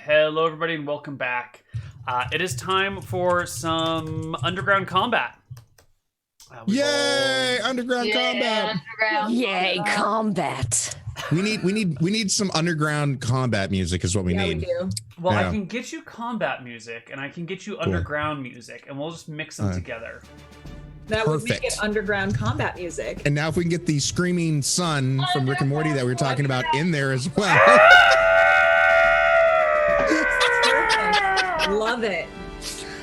Hello, everybody, and welcome back. It is time for some underground combat. Yay! Underground combat. Yay, combat. We need some underground combat music is what we need. We do. Well, Yeah. I can get you combat music, and I can get you underground music, and we'll just mix them together. That would make Perfect. it underground combat music. And now if we can get the screaming sun from Rick and Morty that we were talking about in there as well. Perfect. Love it.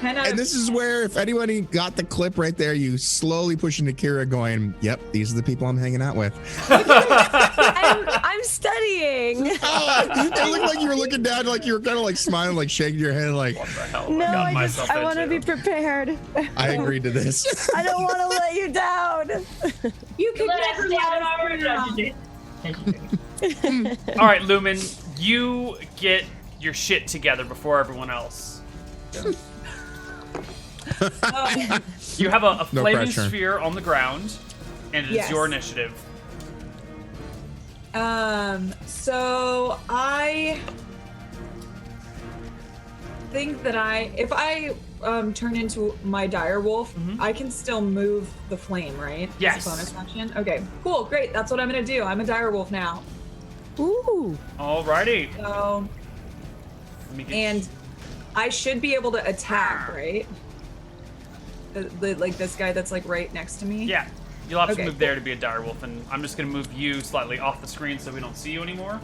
And this is where, if anybody got the clip right there, you slowly push into Cira going, yep, these are the people I'm hanging out with. I'm studying. Oh, it looked like you were looking down, like you were kind of like smiling, like shaking your head, like, What the hell? No, got I myself want to into? be prepared. I agreed to this. I don't want to let you down. You can never let us down. All right, Lumen, you get your shit together before everyone else. You have a No flaming pressure. sphere on the ground, and it is Yes. your initiative. So I think that if I turn into my dire wolf, I can still move the flame, right? Yes. As a bonus action. Okay, cool, great. That's what I'm gonna do. I'm a dire wolf now. Ooh. Alrighty. So, Let me get and I should be able to attack, right? Like this guy that's like right next to me. Yeah, you'll have to Okay, move there to be a direwolf, and I'm just gonna move you slightly off the screen so we don't see you anymore.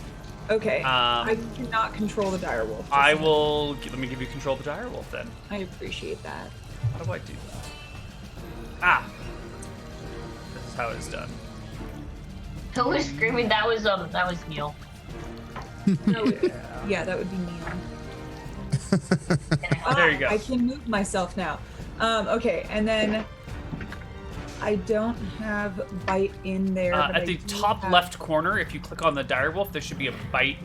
Okay. I cannot control the dire wolf. I will. Let me give you control of the direwolf then. I appreciate that. How do I do that? Ah, this is how it's done. Who was screaming? That was Neal. Yeah, that would be Neal. There you go. I can move myself now. Okay, and then I don't have bite in there. but At I the do top have- left corner, if you click on the direwolf, there should be a bite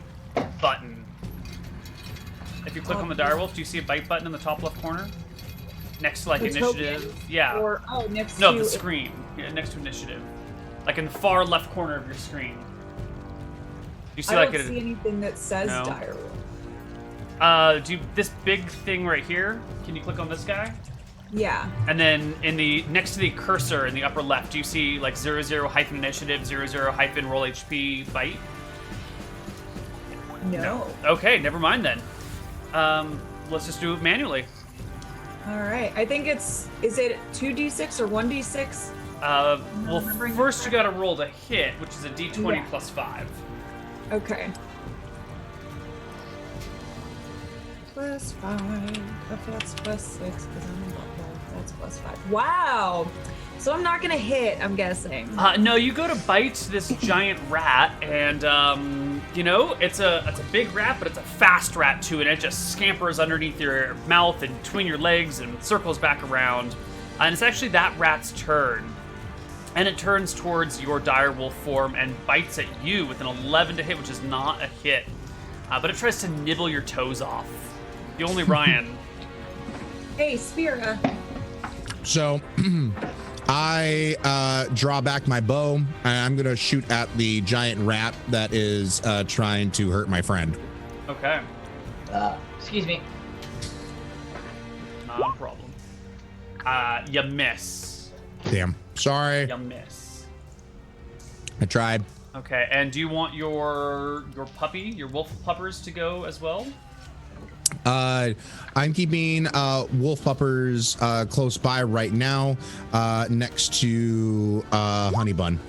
button. If you click on the direwolf, do you see a bite button in the top left corner? Next to like The initiative. token? Yeah. Or next No, to the screen. Yeah, next to initiative. Like in the far left corner of your screen. You see I like don't see anything that says No. dire wolf. do this big thing right here. Can you click on this guy? Yeah. And then in the next to the cursor in the upper left, do you see like 00-initiative, 00-roll HP bite? No. Okay, never mind then. Let's just do it manually. All right. I think is it 2d6 or 1d6? Well, remembering first you gotta roll to hit, which is a d20 Yeah. plus 5. Okay. Plus 5. If that's plus 6, because I'm in bubble. That's plus 5. Wow. So I'm not gonna hit, I'm guessing. No, you go to bite this giant rat, and you know it's a big rat, but it's a fast rat too, and it just scampers underneath your mouth and between your legs and circles back around. And it's actually that rat's turn, and it turns towards your direwolf form and bites at you with an 11 to hit, which is not a hit, but it tries to nibble your toes off. TheOnlyRyann. Hey, Cira. So I draw back my bow and I'm going to shoot at the giant rat that is trying to hurt my friend. Okay, Excuse me. not a problem. You miss. Damn. Sorry. You miss. I tried. Okay, and do you want your puppy, your wolf puppers, to go as well? I'm keeping wolf puppers close by right now, next to Honey Bun.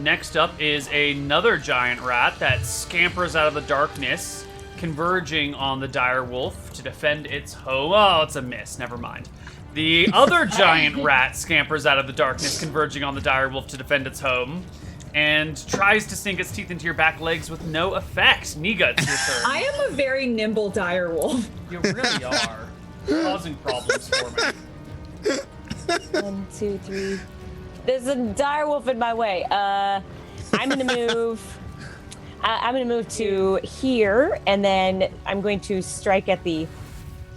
Next up is another giant rat that scampers out of the darkness, converging on the dire wolf to defend its home. Oh, it's a miss. Never mind. The other giant rat scampers out of the darkness, converging on the dire wolf to defend its home, and tries to sink its teeth into your back legs with no effect. Niga, it's your turn. I am a very nimble dire wolf. You really are causing problems for me. 1, 2, 3. There's a dire wolf in my way. I'm gonna move. I'm gonna move to here, and then I'm going to strike at the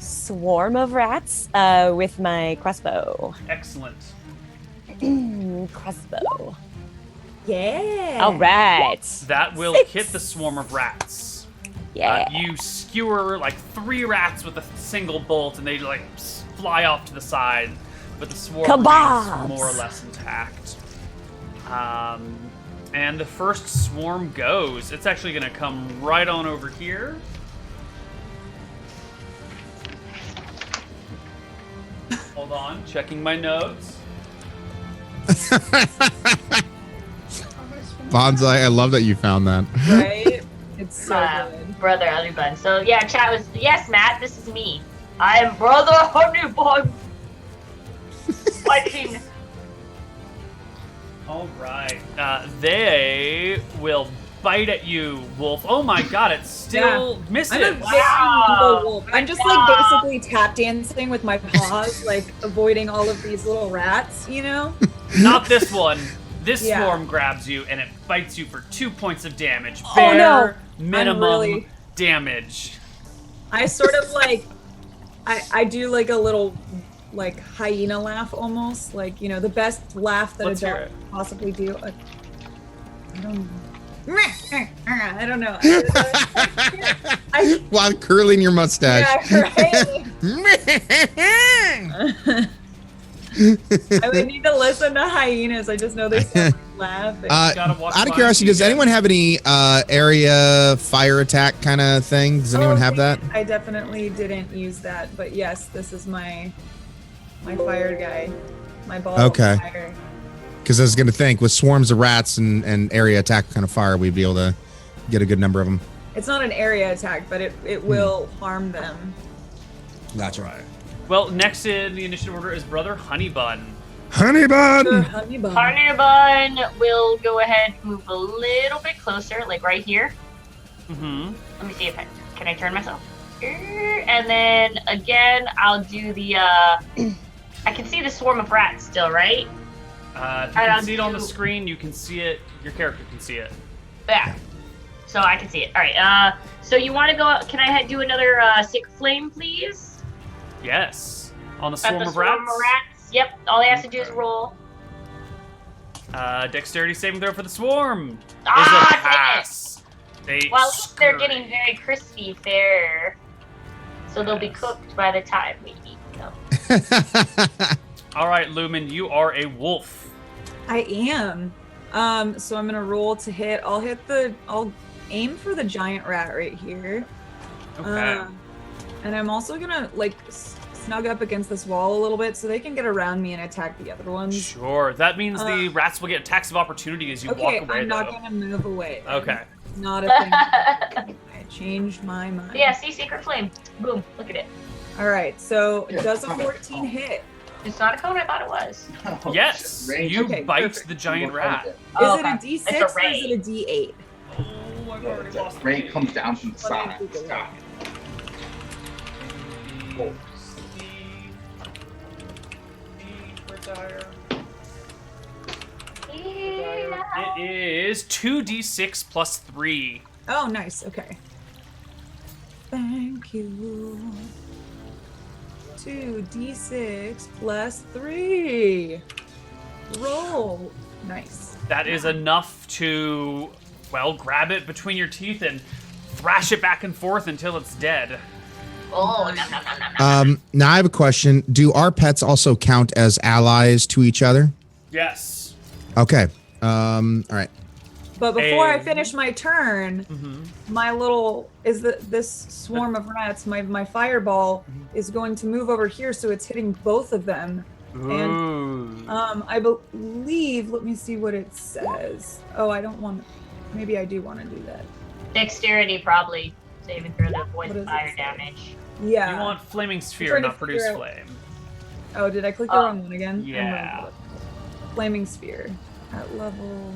swarm of rats with my crossbow. Excellent. Crossbow. Yeah. All right. That will 6. hit the swarm of rats. Yeah. You skewer like 3 rats with a single bolt, and they like fly off to the side, but the swarm Kabobs! remains more or less intact. And the first swarm goes. It's actually going to come right on over here. Hold on, checking my notes. Bonsai, I love that you found that. Right? It's so good. Brother Honeybun. So yeah, chat was yes, Matt. This is me. I am Brother Honeybun. Fighting. All right. They will bite at you, Wolf. Oh my god, it still misses. I'm a very nimble wolf. I'm just like basically tap dancing with my paws, like avoiding all of these little rats, you know? Not this one. This Yeah. swarm grabs you and it bites you for 2 points of damage. Oh, Bare no. minimum really- damage. I sort of like, I do like a little like hyena laugh almost, like, you know, the best laugh that Let's a hear dog it. could possibly do. I don't know. I don't know. I, While curling your mustache. yeah, right? I would need to listen to hyenas. I just know they sound like laughing. Gotta watch Out of Lion curiosity, King. does anyone have any area fire attack kind of thing? Does anyone have that? I definitely didn't use that, but yes, this is my fire guy. My ball Okay. of fire. Because I was going to think with swarms of rats and area attack kind of fire, we'd be able to get a good number of them. It's not an area attack, but it will harm them. Gotcha. Right. Well, next in the initiative order is Brother Honeybun. Honeybun! Honey bun. Honeybun will go ahead and move a little bit closer, like right here. Mm-hmm. Let me see if can I turn myself? And then again, I'll do the. I can see the swarm of rats still, right? If you Alright, can I'll see it on the do- screen, you can see it. Your character can see it. Yeah. So I can see it. All right. So you want to go? Can I do another sick flame, please? Yes. On the At swarm the of swarm rats. of rats. Yep. All they have to do is roll. Dexterity saving throw for the swarm. Ah, is a dang it. pass. They Well, at least they're scurry. getting very crispy there. So they'll be Yes. cooked by the time we eat them. All right, Lumen, you are a wolf. I am. So I'm gonna roll to hit. I'll aim for the giant rat right here. Okay. And I'm also gonna like snug up against this wall a little bit so they can get around me and attack the other ones. Sure. That means the rats will get attacks of opportunity as you walk Okay, away, I'm not though. gonna move away. then. Okay. Not a thing. I changed my mind. Yeah, see secret flame. Boom. Look at it. All right. So does a 14 hit? It's not a cone. I thought it was. Yes, Range. you Okay, bite perfect. the giant rat. Is Oh, it a okay. D6 It's a or is it a D8? Oh, I've already lost Ray comes down from the Let me side. Google it. Whoa. Yeah. It is 2d6 plus 3. Oh, nice. Okay. Thank you. 2d6 plus 3. Roll. Nice. That is enough to, well, grab it between your teeth and thrash it back and forth until it's dead. Oh, nom, nom, nom, nom, nom. Now I have a question. Do our pets also count as allies to each other? Yes. Okay. All right. But before I And- finish my turn, my little this swarm of rats, my fireball is going to move over here, so it's hitting both of them. Ooh. I believe. Let me see what it says. Oh, I don't want. Maybe I do want to do that. Dexterity probably saving throw to avoid What does it fire say? damage. Yeah. You want flaming sphere, trying to not produce figure out- flame. Oh, did I click the Oh, wrong one again? I'm yeah. gonna- Flaming sphere at level.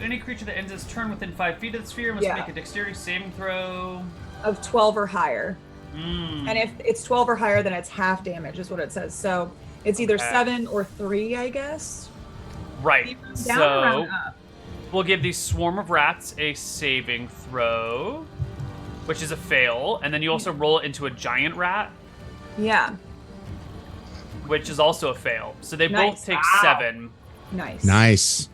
Any creature that ends its turn within 5 feet of the sphere must Yeah. make a dexterity saving throw. Of 12 or higher. Mm. And if it's 12 or higher, then it's half damage, is what it says. So it's either Okay. 7 or 3, I guess. Right. Down or round So up? we'll give the swarm of rats a saving throw, which is a fail, and then you also roll it into a giant rat, Yeah. which is also a fail. So they Nice. both take Wow. 7. Nice. Nice.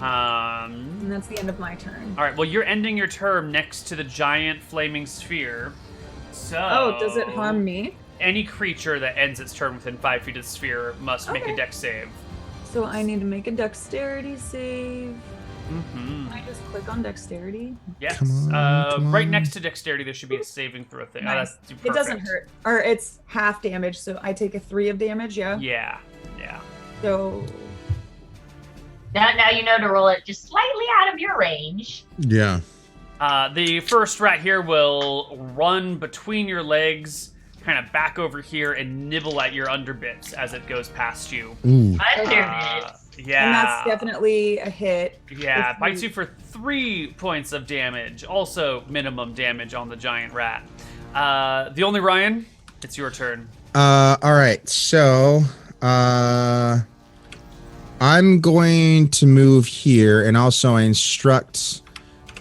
And that's the end of my turn. All right. Well, you're ending your turn next to the giant flaming sphere. So. Oh, does it harm me? Any creature that ends its turn within 5 feet of the sphere must make a dex save. So I need to make a dexterity save. Mm-hmm. Can I just click on dexterity? Yes. Come on. Right next to dexterity, there should be a saving throw thing. Nice. Oh, that's It doesn't perfect. hurt. Or it's half damage, so I take a 3 of damage, yeah? Yeah. So Now you know to roll it just slightly out of your range. Yeah. The first rat here will run between your legs, kind of back over here, and nibble at your underbits as it goes past you. Ooh. Underbits. Yeah. and that's definitely a hit. Yeah, If bites you- you for 3 points of damage. Also, minimum damage on the giant rat. TheOnlyRyann, it's your turn. All right. So, I'm going to move here and also instruct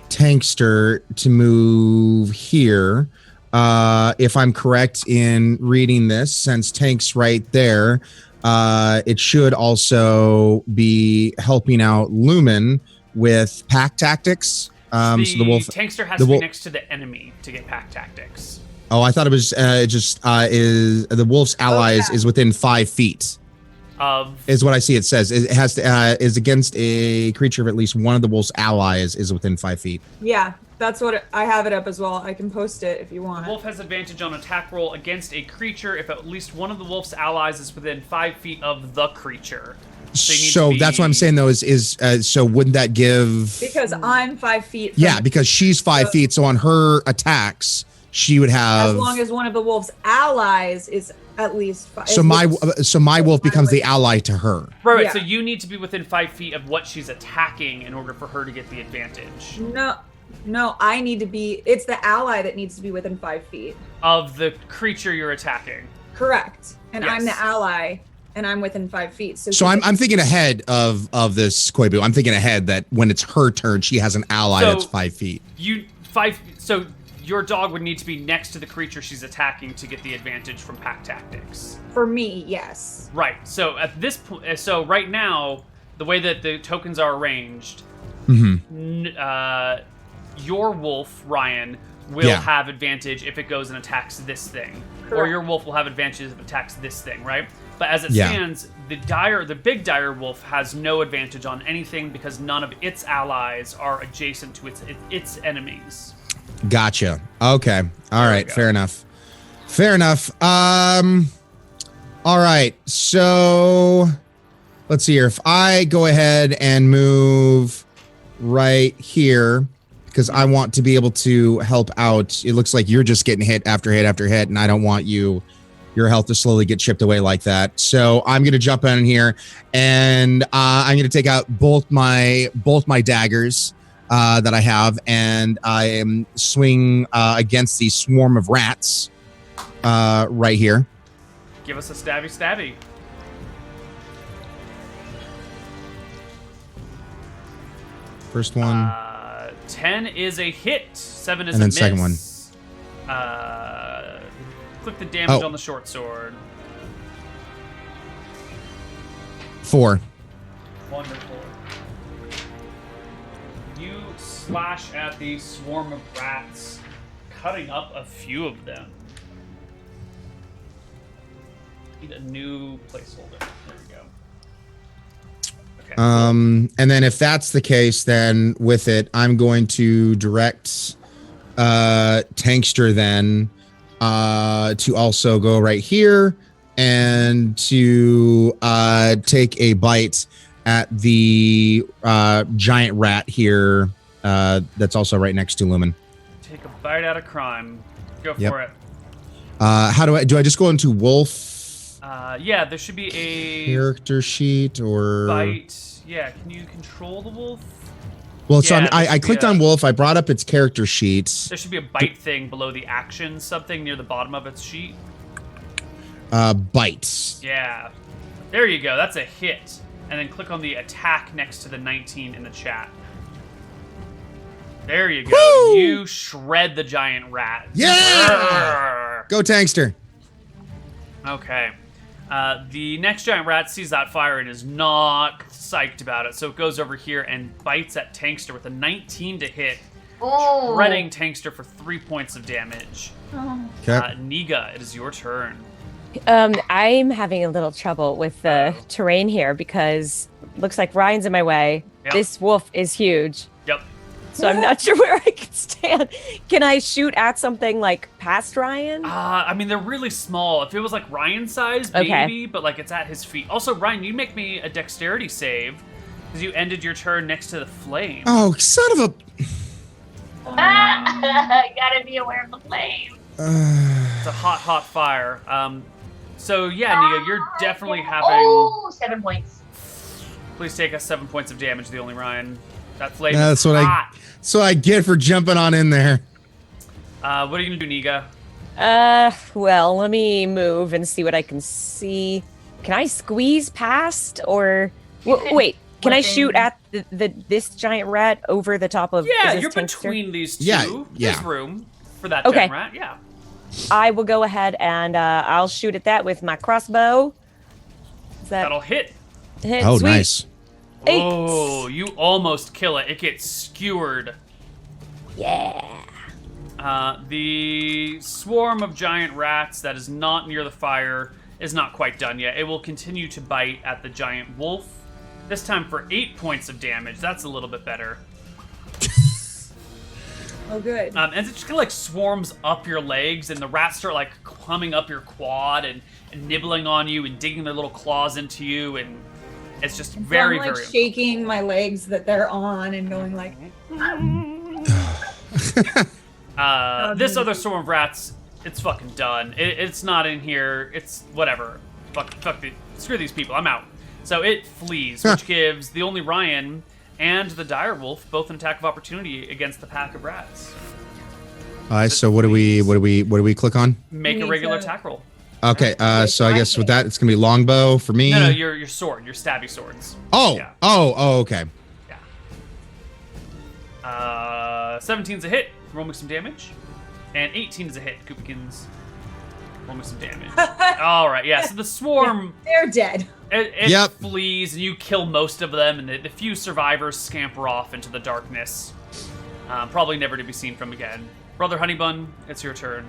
Tankster to move here. If I'm correct in reading this, since Tank's right there, it should also be helping out Lumen with pack tactics. So the wolf. Tankster has the to be wolf- next to the enemy to get pack tactics. Oh, I thought it was is the wolf's allies Okay. is within 5 feet. Of Is what I see. It says it has to is against a creature of at least one of the wolf's allies is within 5 feet. Yeah, that's what I have it up as well. I can post it if you want. the wolf has advantage on attack roll against a creature if at least one of the wolf's allies is within 5 feet of the creature. So you need So to that's what I'm be- saying though is so wouldn't that give? Because I'm 5 feet from, Yeah, because she's 5 So- feet. So on her attacks, she would have. as long as one of the wolf's allies is at least 5. so my wolf becomes the ally to her. Right, Yeah. so you need to be within 5 feet of what she's attacking in order for her to get the advantage No, I need to be. It's the ally that needs to be within 5 feet. of the creature you're attacking. Correct. And I'm Yes. the ally, and I'm within 5 feet. So I'm thinking ahead of this Koibu. I'm thinking ahead that when it's her turn, she has an ally So- that's 5 feet. So your dog would need to be next to the creature she's attacking to get the advantage from pack tactics. For me, yes. Right. So at this point, so right now, the way that the tokens are arranged, your wolf Ryan will Yeah. have advantage if it goes and attacks this thing, or Correct. your wolf will have advantage if it attacks this thing, right? But as it Yeah. stands, the big dire wolf has no advantage on anything because none of its allies are adjacent to its enemies. Gotcha. Okay. All right. go. Fair enough. Fair enough. All right. So let's see here. If I go ahead and move right here, because I want to be able to help out. It looks like you're just getting hit after hit after hit, and I don't want your health to slowly get chipped away like that. So I'm going to jump in here, and I'm going to take out both my daggers that I have, and I am swing against the swarm of rats right here. Give us a stabby. First one. 10 is a hit. 7 is And a then miss. second one. Click the damage Oh. on the short sword. 4. Wonderful. You slash at the swarm of rats, cutting up a few of them. Need a new placeholder. There we go. Okay. And then if that's the case, then with it, I'm going to direct Tankster then to also go right here and to take a bite at the giant rat here that's also right next to Lumen. Take a bite out of crime. Go Yep. for it. How do I just go into wolf Yeah, there should be a character sheet or bite. Yeah, can you control the wolf? Well, so Yeah, I there should be clicked a- on wolf. I brought up its character sheet. There should be a bite thing below the action, something near the bottom of its sheet. Bite. Yeah. There you go. That's a hit. And then click on the attack next to the 19 in the chat. There you go. Woo! You shred the giant rat. Yeah! Go Tankster. Okay. The next giant rat sees that fire and is not psyched about it, so it goes over here and bites at Tankster with a 19 to hit, Ooh. shredding Tankster for 3 points of damage. Okay. Niga, it is your turn. I'm having a little trouble with the terrain here because looks like Ryan's in my way. Yep. This wolf is huge, Yep. so I'm not sure where I can stand. Can I shoot at something like past Ryan? I mean, they're really small. If it was like Ryan's size, Okay. maybe, but like it's at his feet. Also, Ryan, you make me a dexterity save because you ended your turn next to the flame. Oh, son of a. Gotta be aware of the flame. It's a hot, hot fire. So yeah, Niga, you're definitely having. Oh, 7 points. Please take us 7 points of damage. The only Ryan. That flame. That's is what hot. So I get for jumping on in there. What are you gonna do, Niga? Well, let me move and see what I can see. Can I squeeze past or wait? Can I shoot at this giant rat over the top of? Yeah, is this you're Tankster? between these two. Yeah, There's yeah. room for that Okay. giant rat. Yeah. I will go ahead and I'll shoot at that with my crossbow. Is that That'll hit. hit? Oh, Sweet. nice. 8. Oh, you almost kill it. It gets skewered. Yeah. The swarm of giant rats that is not near the fire is not quite done yet. It will continue to bite at the giant wolf, this time for 8 points of damage. That's a little bit better. Oh, good. And it just kind of like swarms up your legs, and the rats start like coming up your quad and nibbling on you and digging their little claws into you, and it's just very, I'm like very. shaking my legs that they're on and going like, This other swarm of rats, it's fucking done. It's not in here. It's whatever. Screw these people. I'm out. So it flees, which gives the only Ryan and the dire wolf both an attack of opportunity against the pack of rats. All right. So what do we click on? Make We a need regular to- attack roll. Okay. So I guess with that, it's gonna be longbow for me. No, your sword, your stabby swords. Oh. Yeah. Oh. Okay. Yeah. 17's a hit. Roll me some damage. And 18 is a hit. Kupakins. Roll me some damage. All right. Yeah. So the swarm. they're dead. It Yep. flees, and you kill most of them, and the few survivors scamper off into the darkness. Probably never to be seen from again. Brother Honeybun, it's your turn.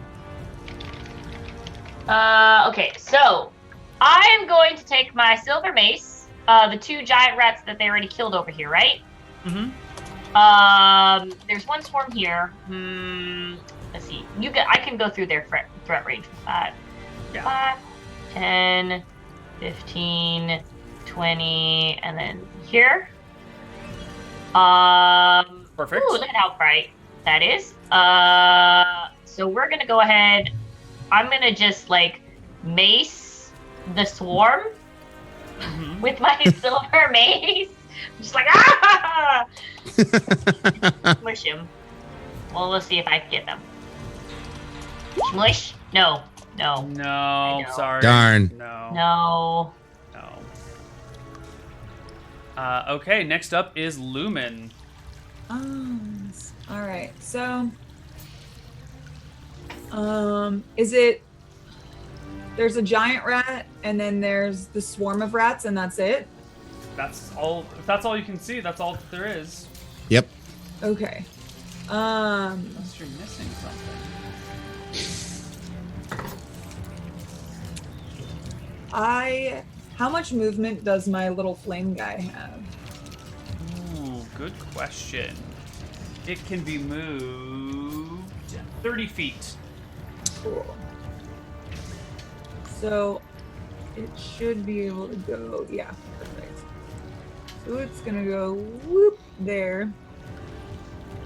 Okay, so I'm going to take my silver mace, the 2 giant rats that they already killed over here, right? Mm-hmm. There's one swarm here. Let's see. I can go through their threat range. 5, 10, 15, 20, and then here. Perfect. Ooh, look at how bright that is. So we're gonna go ahead. I'm gonna just like mace the swarm with my silver mace. Just like smush him. Well, let's see if I can get them. Smush? No. No, know. sorry. Darn. No. Okay, next up is Lumen. All right. So, is it? There's a giant rat, and then there's the swarm of rats, and that's it. That's all. If that's all you can see, that's all that there is. Yep. Okay. Unless you're missing something. How much movement does my little flame guy have? Ooh, good question. It can be moved 30 feet. Cool. So it should be able to go, yeah, perfect. So it's gonna go whoop there.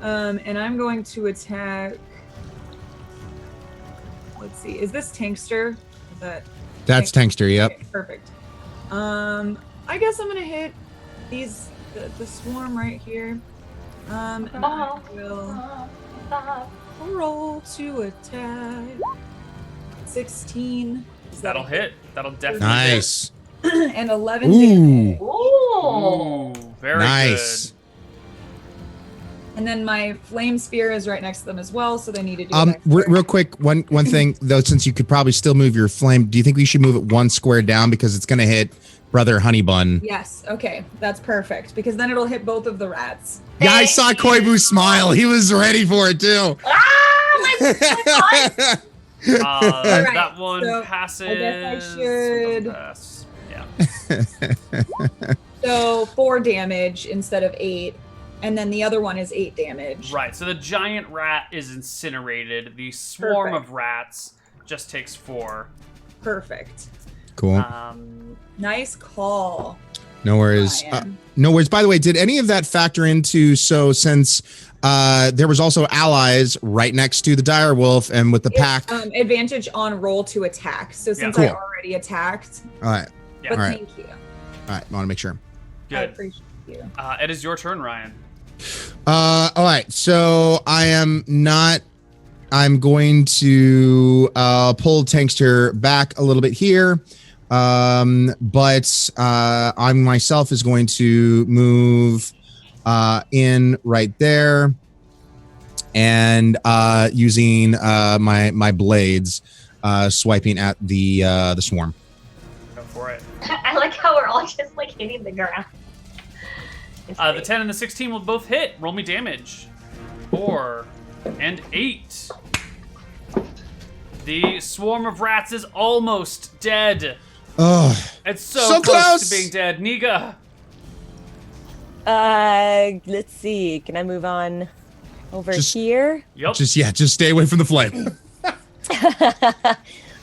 And I'm going to attack. Let's see, is this Tankster? Is That's Tankster. Yep. Okay, perfect. I guess I'm gonna hit the swarm right here. And I will roll to attack. 16. That'll hit. That'll definitely Nice. And 11 Ooh. damage. Ooh. hit. Ooh, very Nice. good. And then my flame spear is right next to them as well, so they need to do that. Real quick, one thing though, since you could probably still move your flame, do you think we should move it one square down because it's gonna hit Brother Honeybun? Yes, okay, that's perfect because then it'll hit both of the rats. Yeah, I saw Koibu smile. He was ready for it too. My Alright, that one so passes. I guess I should. Yeah. So 4 damage instead of 8, and then the other one is 8 damage. Right. So the giant rat is incinerated. The swarm Perfect. of rats just takes 4. Perfect. Cool. Nice call. No worries. Ryan. No worries. By the way, did any of that factor into, so since there was also allies right next to the dire wolf and with the pack? Advantage on roll to attack. So since Cool. I already attacked, All right. Yeah. but All right. thank you. All right. I want to make sure. I Good. appreciate you. It is your turn, Ryan. All right. So I'm going to pull Tankster back a little bit here. But I myself is going to move in right there and using my blades swiping at the swarm. Go for it. I like how we're all just like hitting the ground. The 10 and the 16 will both hit. Roll me damage. 4 and 8. The swarm of rats is almost dead. Oh, It's so So close close! to being dead. Niga. Let's see. Can I move on over Just- here? Yup. just stay away from the flame.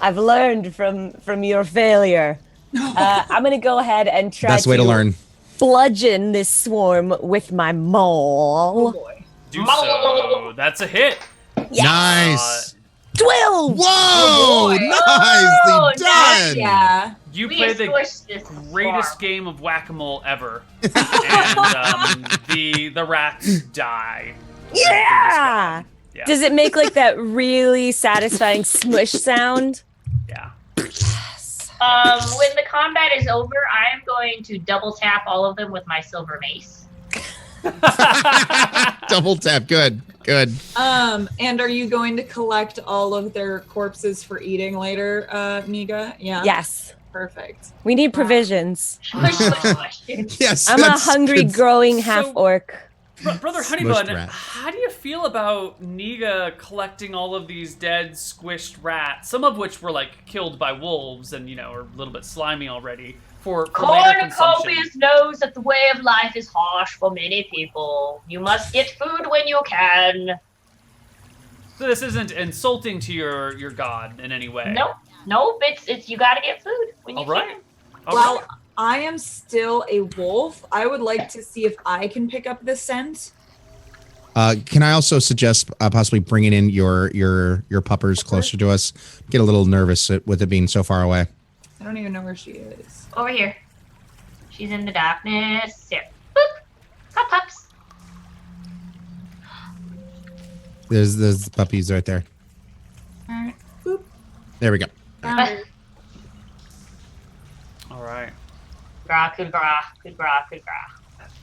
I've learned from your failure. I'm gonna go ahead and try Best way to learn. bludgeon this swarm with my Oh maul. boy. Do so. That's a hit. Nice. 12! Whoa! boy. Nicely done. Yeah. You We play the squished this greatest swarm. game of whack-a-mole ever. And the rats die. Yeah! Yeah. Does it make like that really satisfying smush sound? Yeah. When the combat is over, I am going to double tap all of them with my silver mace. Double tap. Good. And are you going to collect all of their corpses for eating later, Niga? Yeah. Yes. Perfect. We need provisions. Squish, squish, squish. Yes. I'm a that's hungry, good. growing So- half-orc. Brother Smushed Honeybun, rat. how do you feel about Niga collecting all of these dead, squished rats, some of which were like killed by wolves and are a little bit slimy already for later consumption? Cornucopias knows that the way of life is harsh for many people. You must get food when you can. So this isn't insulting to your god in any way. Nope. It's you gotta get food when you All right. can. All Well, right. I am still a wolf. I would like to see if I can pick up the scent. Can I also suggest possibly bringing in your puppers closer to us? Get a little nervous with it being so far away. I don't even know where she is. Over here. She's in the darkness. Here. Boop. Come, pups. There's the puppies right there. All right. Boop. There we go. Found her. All right. Gra, good gra, good gra, good gra.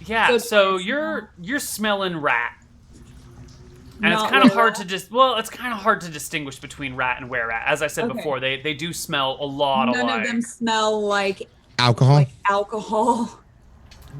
Yeah. So it's you're smelling rat. And it's Not kind of were hard rat? to it's kind of hard to distinguish between rat and were rat. As I said Okay. before, they do smell a lot None alike. of them smell like Alcohol. alcohol.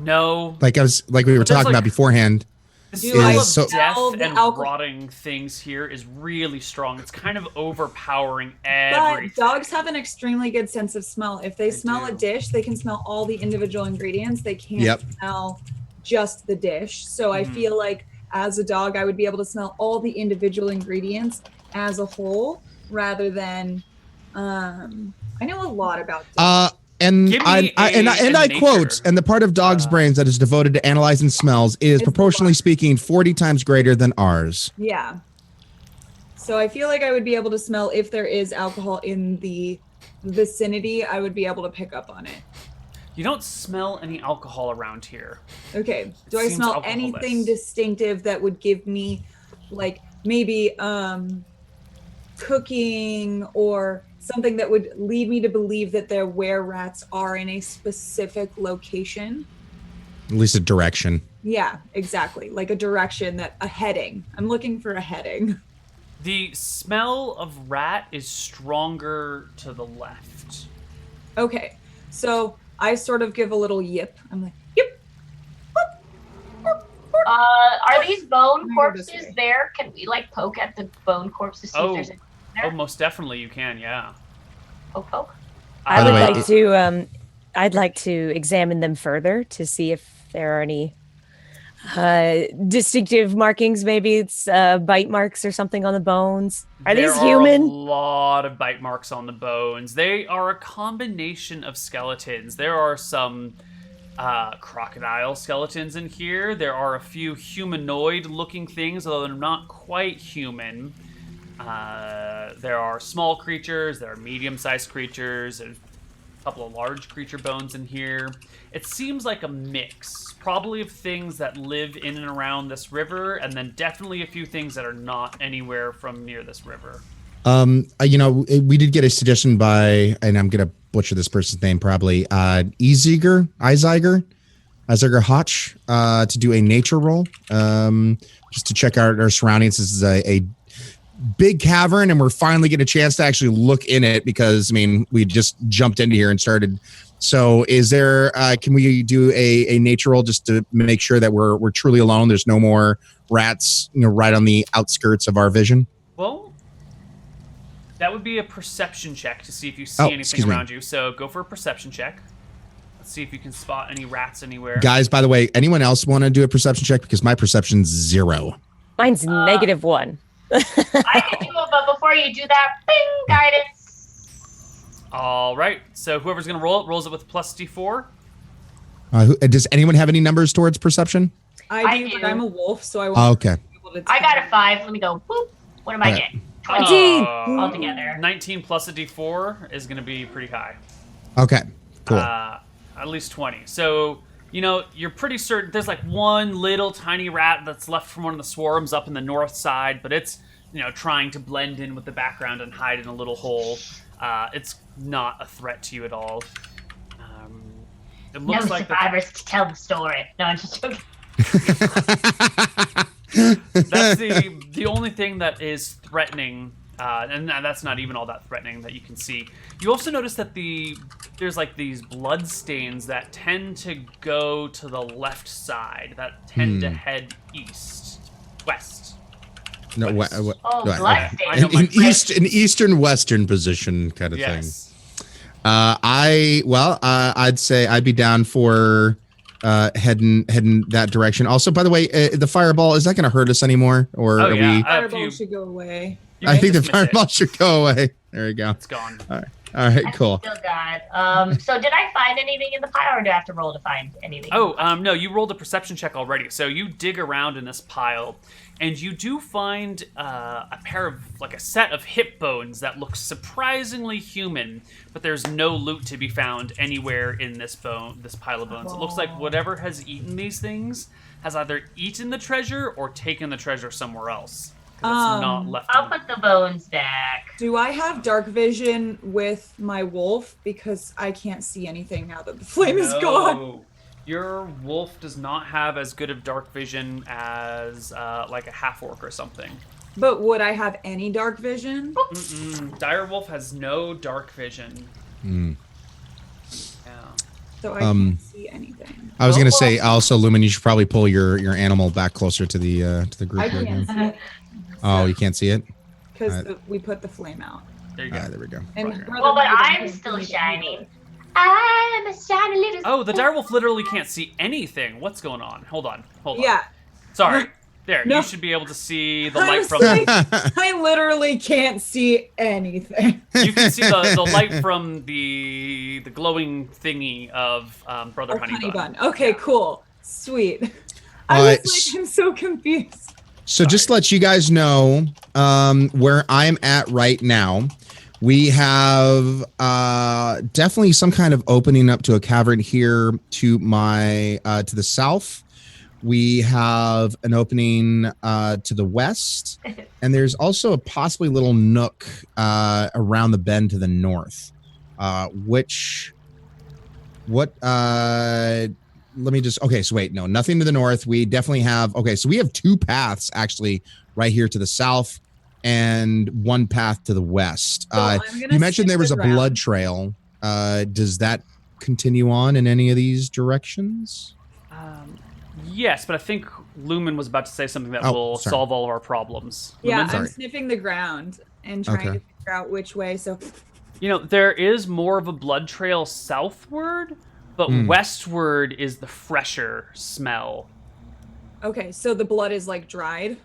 No. Like we were But there's, talking like- about beforehand. The Do smell I of so- death smell the and alcohol? rotting things here is really strong. It's kind of overpowering But everything. dogs have an extremely good sense of smell. If they smell do. a dish, they can smell all the individual ingredients. They can't Yep. smell just the dish. So I Mhm. feel like as a dog, I would be able to smell all the individual ingredients as a whole rather than I know a lot about dogs. And Give me I a quote, nature. and the part of dogs' brains that is devoted to analyzing smells is It's proportionally the one. speaking 40 times greater than ours. Yeah. So I feel like I would be able to smell if there is alcohol in the vicinity. I would be able to pick up on it. You don't smell any alcohol around here. Okay. Do I Seems smell alcohol-less. anything distinctive that would give me like maybe cooking or something that would lead me to believe that their were rats are in a specific location? At least a direction. Yeah, exactly. Like a direction a heading. I'm looking for a heading. The smell of rat is stronger to the left. Okay, so I sort of give a little yip. I'm like, yip. Are these bone I'm gonna go this corpses way. there? Can we like poke at the bone corpse to see if there's anything there? Oh, most definitely you can, yeah. Poke. I By the would way, like to. I'd like to examine them further to see if there are any distinctive markings. Maybe it's bite marks or something on the bones. Are these There human? are a lot of bite marks on the bones. They are a combination of skeletons. There are some crocodile skeletons in here. There are a few humanoid-looking things, although they're not quite human. There are small creatures. There are medium-sized creatures. There's a couple of large creature bones in here. It seems like a mix, probably of things that live in and around this river, and then definitely a few things that are not anywhere from near this river. We did get a suggestion by, and I'm gonna butcher this person's name probably, Iziger Hotch, to do a nature roll, just to check out our surroundings. This is a big cavern, and we're finally getting a chance to actually look in it because, I mean, we just jumped into here and started. So is there, can we do a nature roll just to make sure that we're truly alone? There's no more rats, right on the outskirts of our vision? Well, that would be a perception check to see if you see anything around you. So go for a perception check. Let's see if you can spot any rats anywhere. Guys, by the way, anyone else want to do a perception check? Because my perception's 0. Mine's -1. I can do it, but before you do that, bing, guidance. All right. So whoever's going to roll it, rolls it with plus D4. Does anyone have any numbers towards perception? I do, but I'm a wolf, so I won't Okay. be able to I got a 5. Let me go. Boop. What am I getting? 19 altogether. 19 plus a D4 is going to be pretty high. Okay, cool. At least 20. So, you're pretty certain there's like one little tiny rat that's left from one of the swarms up in the north side, but it's, trying to blend in with the background and hide in a little hole. It's not a threat to you at all. It looks No like survivors to tell the story. No, I'm just joking. That's the only thing that is threatening, and that's not even all that threatening that you can see. You also notice that there's like these blood stains that tend to go to the left side, that tend to head west. No, West. Oh, what- blood I stains. know my an eastern western position kind of thing. Yes. I'd say I'd be down for heading that direction. Also, by the way, the fireball, is that going to hurt us anymore, or Oh, are yeah. we? Fireball should go away. You I can think the dismiss it. fireball should go away. There we go. It's gone. All right, cool. Still got. So did I find anything in the pile, or do I have to roll to find anything? Oh, no, you rolled a perception check already. So you dig around in this pile, and you do find a set of hip bones that look surprisingly human, but there's no loot to be found anywhere in this pile of bones. It looks like whatever has eaten these things has either eaten the treasure or taken the treasure somewhere else. 'Cause it's not left. I'll put the bones back. Do I have dark vision with my wolf? Because I can't see anything now that the flame is gone. No. Your wolf does not have as good of dark vision as like a half orc or something. But would I have any dark vision? Dire wolf has no dark vision. Hmm. Yeah. So I can't see anything. I was going to say also, Lumen, you should probably pull your animal back closer to the group. I here. can't see it Oh, you can't see it? because we put the flame out. There you go. There we go. And Well, but I'm still shining. I'm a shiny little. Oh, the direwolf literally can't see anything. What's going on? Hold on. Yeah. Sorry. There, No. you should be able to see the I light was from. like, I literally can't see anything. You can see the light from the glowing thingy of Brother Or Honeybun. Honeybun. Okay, cool. Sweet. I Alright, was like, I'm so confused. So just to let you guys know where I'm at right now, we have definitely some kind of opening up to a cavern here to my to the south. We have an opening to the west, and there's also a possibly little nook around the bend to the north. let me just. Okay, so wait, no, nothing to the north. We definitely have. Okay, so we have 2 paths actually right here to the south, and 1 path to the west. You mentioned there was a blood trail. Does that continue on in any of these directions? Yes, but I think Lumen was about to say something that will solve all of our problems. Yeah, Lumen? I'm sniffing the ground and trying to figure out which way. So, there is more of a blood trail southward, but westward is the fresher smell. Okay, so the blood is like dried?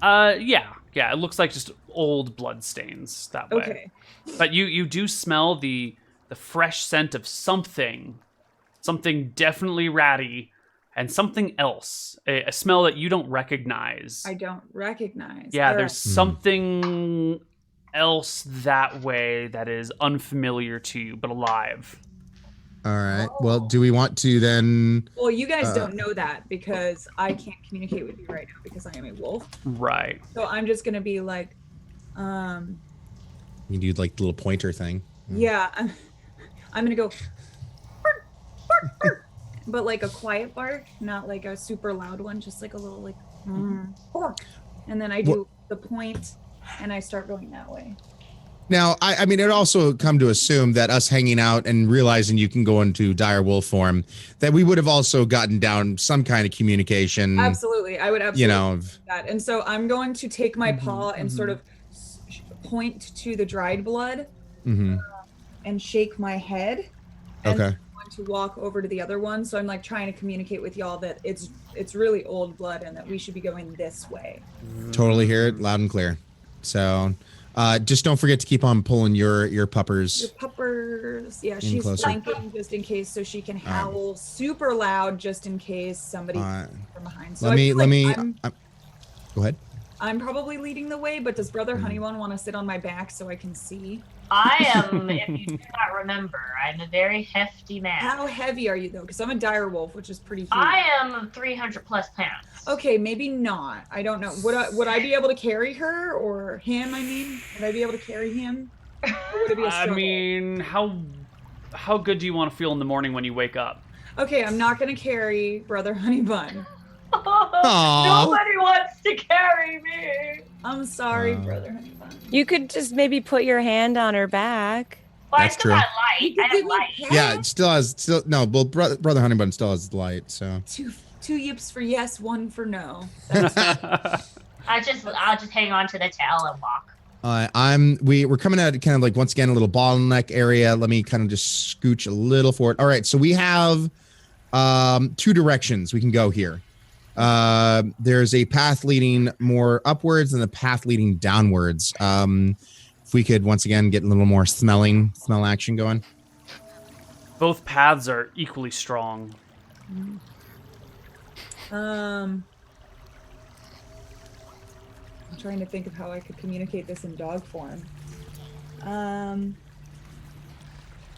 Yeah, it looks like just old blood stains that way. Okay. But you do smell the fresh scent of something definitely ratty, and something else, a smell that you don't recognize. I don't recognize. Yeah, there's something else that way that is unfamiliar to you, but alive. All right. Well, do we want to then? Well, you guys don't know that because I can't communicate with you right now because I am a wolf. Right. So I'm just gonna be like, You do like the little pointer thing. Yeah, I'm gonna go, bark, bark, bark. But like a quiet bark, not like a super loud one, just like a little like, bark. And then I do the point, and I start going that way. Now, I mean, it also come to assume that us hanging out and realizing you can go into dire wolf form, that we would have also gotten down some kind of communication. Absolutely, I would absolutely do that. And so I'm going to take my paw and sort of point to the dried blood and shake my head. And I'm going to walk over to the other one. So I'm like trying to communicate with y'all that it's really old blood and that we should be going this way. Totally hear it loud and clear. So just don't forget to keep on pulling your puppers. Your puppers. Yeah, she's flanking just in case so she can howl super loud just in case somebody from behind. So go ahead. I'm probably leading the way, but does Brother Honeybun want to sit on my back so I can see? I am, if you do not remember, I'm a very hefty man. How heavy are you, though? Because I'm a dire wolf, which is pretty huge. I am 300 plus pounds. Okay, maybe not. I don't know. Would I be able to carry her or him, I mean? Would I be able to carry him? Or would it be a struggle? I mean, how good do you want to feel in the morning when you wake up? Okay, I'm not going to carry Brother Honeybun. Nobody wants to carry me. I'm sorry, Brother Honeybun. You could just maybe put your hand on her back. Well, That's true. I have light. Yeah, it still has well, Brother Honeybun still has light, so. Two yips for yes, one for no. I'll just hang on to the tail and walk. We're coming at kind of like once again a little bottleneck area. Let me kind of just scooch a little forward. All right, so we have 2 directions we can go here. There's a path leading more upwards and a path leading downwards. If we could once again get a little more smell action going. Both paths are equally strong. I'm trying to think of how I could communicate this in dog form.